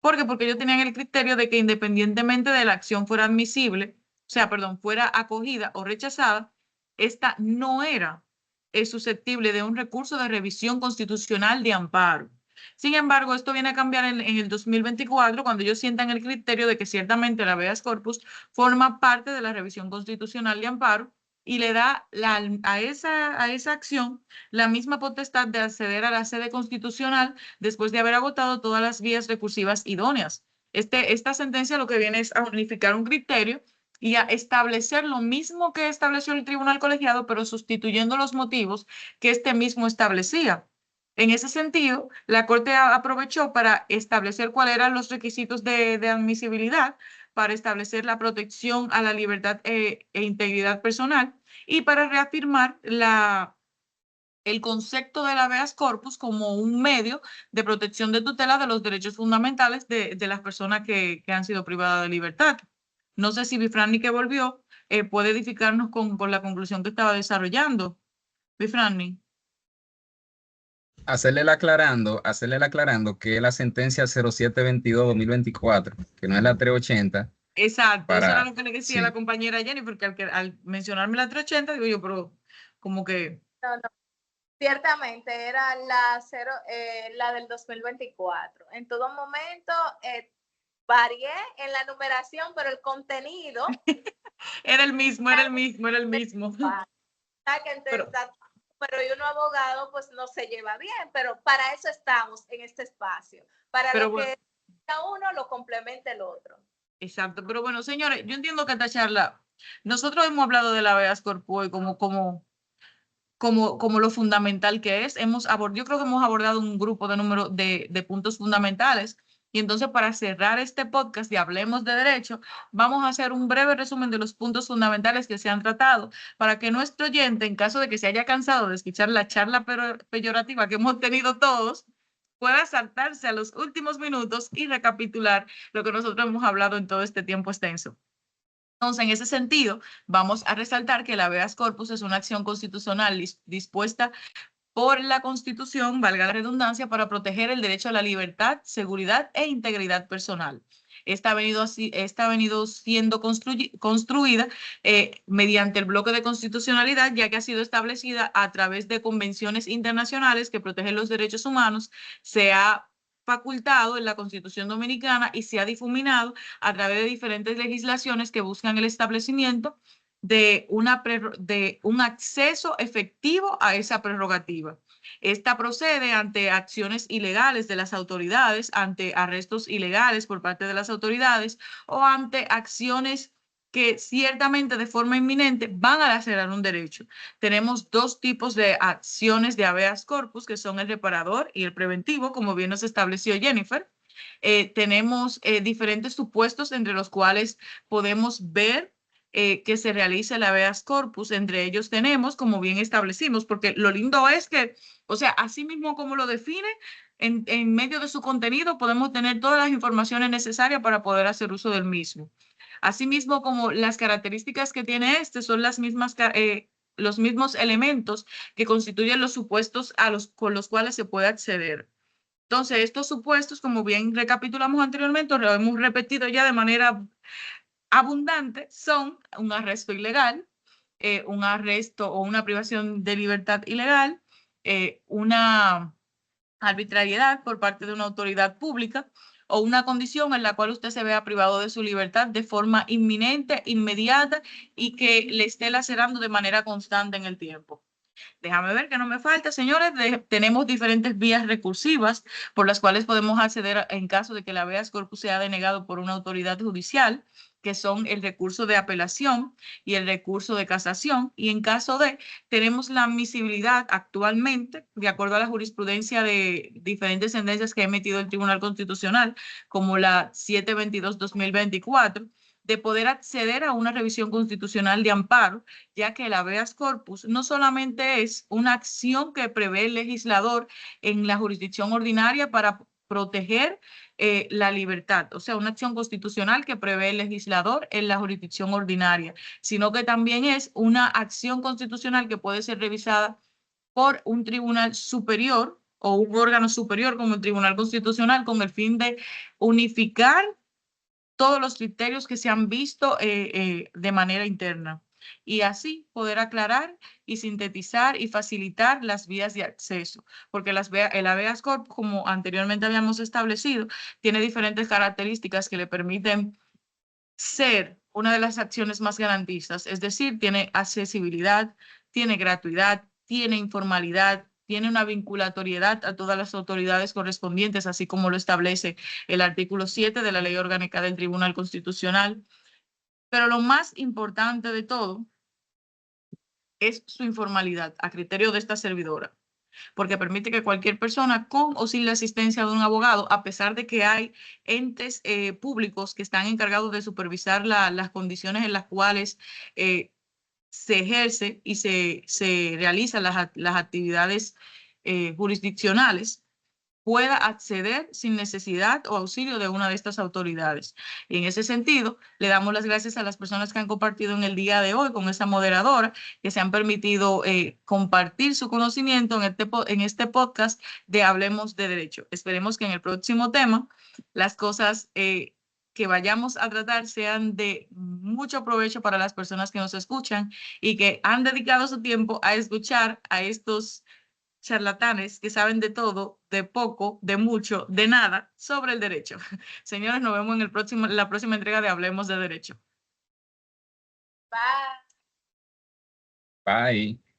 ¿Por qué? Porque ellos tenían el criterio de que independientemente de la acción fuera admisible, o sea, perdón, fuera acogida o rechazada, esta no era susceptible de un recurso de revisión constitucional de amparo. Sin embargo, esto viene a cambiar en el 2024 cuando ellos sientan el criterio de que ciertamente la habeas corpus forma parte de la revisión constitucional de amparo y le da a esa acción la misma potestad de acceder a la sede constitucional después de haber agotado todas las vías recursivas idóneas. Esta sentencia lo que viene es a unificar un criterio y a establecer lo mismo que estableció el tribunal colegiado, pero sustituyendo los motivos que este mismo establecía. En ese sentido, la Corte aprovechó para establecer cuáles eran los requisitos de admisibilidad, para establecer la protección a la libertad e integridad personal y para reafirmar el concepto de la habeas corpus como un medio de protección de tutela de los derechos fundamentales de las personas que han sido privadas de libertad. No sé si Bifrani, que volvió, puede edificarnos con la conclusión que estaba desarrollando. Bifrani. Hacerle el aclarando que es la sentencia 0722-2024, que no es la 380. Exacto, eso era lo que le decía a la compañera Jenny, porque al mencionarme la 380, digo yo, pero como que... No, no. Ciertamente era la del 2024. En todo momento varié en la numeración, pero el contenido... era el mismo. Pero y uno abogado pues no se lleva bien, pero para eso estamos en este espacio, para lo que cada uno lo complemente el otro. Exacto, pero bueno, señores, yo entiendo que esta charla, nosotros hemos hablado de la habeas corpus como lo fundamental que es. Yo creo que hemos abordado un grupo de puntos fundamentales. Y entonces, para cerrar este podcast de Hablemos de Derecho, vamos a hacer un breve resumen de los puntos fundamentales que se han tratado para que nuestro oyente, en caso de que se haya cansado de escuchar la charla peyorativa que hemos tenido todos, pueda saltarse a los últimos minutos y recapitular lo que nosotros hemos hablado en todo este tiempo extenso. Entonces, en ese sentido, vamos a resaltar que el habeas corpus es una acción constitucional dispuesta por la Constitución, valga la redundancia, para proteger el derecho a la libertad, seguridad e integridad personal. Esta ha venido siendo construida mediante el bloque de constitucionalidad, ya que ha sido establecida a través de convenciones internacionales que protegen los derechos humanos, se ha facultado en la Constitución Dominicana y se ha difuminado a través de diferentes legislaciones que buscan el establecimiento de un acceso efectivo a esa prerrogativa. Esta procede ante acciones ilegales de las autoridades, ante arrestos ilegales por parte de las autoridades o ante acciones que ciertamente de forma inminente van a lacerar un derecho. Tenemos dos tipos de acciones de habeas corpus, que son el reparador y el preventivo, como bien nos estableció Jennifer. Tenemos diferentes supuestos entre los cuales podemos ver que se realice el habeas corpus. Entre ellos tenemos, como bien establecimos, porque lo lindo es que, o sea, así mismo como lo define, en medio de su contenido podemos tener todas las informaciones necesarias para poder hacer uso del mismo. Asimismo, como las características que tiene son los mismos elementos que constituyen los supuestos con los cuales se puede acceder. Entonces, estos supuestos, como bien recapitulamos anteriormente, lo hemos repetido ya de manera abundante, son un arresto ilegal, un arresto o una privación de libertad ilegal, una arbitrariedad por parte de una autoridad pública o una condición en la cual usted se vea privado de su libertad de forma inminente, inmediata y que le esté lacerando de manera constante en el tiempo. Déjame ver que no me falta, señores. Tenemos diferentes vías recursivas por las cuales podemos acceder en caso de que el habeas corpus sea denegado por una autoridad judicial, que son el recurso de apelación y el recurso de casación. Y en caso de, tenemos la admisibilidad actualmente, de acuerdo a la jurisprudencia de diferentes sentencias que ha emitido el Tribunal Constitucional, como la 722-2024, de poder acceder a una revisión constitucional de amparo, ya que el habeas corpus no solamente es una acción que prevé el legislador en la jurisdicción ordinaria para proteger la libertad, o sea, una acción constitucional que prevé el legislador en la jurisdicción ordinaria, sino que también es una acción constitucional que puede ser revisada por un tribunal superior o un órgano superior como el Tribunal Constitucional, con el fin de unificar todos los criterios que se han visto de manera interna, y así poder aclarar y sintetizar y facilitar las vías de acceso, porque el habeas corpus, como anteriormente habíamos establecido, tiene diferentes características que le permiten ser una de las acciones más garantistas, es decir, tiene accesibilidad, tiene gratuidad, tiene informalidad, tiene una vinculatoriedad a todas las autoridades correspondientes, así como lo establece el artículo 7 de la Ley Orgánica del Tribunal Constitucional. Pero lo más importante de todo es su informalidad, a criterio de esta servidora, porque permite que cualquier persona, con o sin la asistencia de un abogado, a pesar de que hay entes públicos que están encargados de supervisar las condiciones en las cuales se ejerce y se realizan las actividades jurisdiccionales, pueda acceder sin necesidad o auxilio de una de estas autoridades. Y en ese sentido, le damos las gracias a las personas que han compartido en el día de hoy con esa moderadora, que se han permitido compartir su conocimiento en este podcast de Hablemos de Derecho. Esperemos que en el próximo tema las cosas que vayamos a tratar sean de mucho provecho para las personas que nos escuchan y que han dedicado su tiempo a escuchar a estos charlatanes que saben de todo, de poco, de mucho, de nada sobre el derecho. Señores, nos vemos en la próxima entrega de Hablemos de Derecho. Bye. Bye.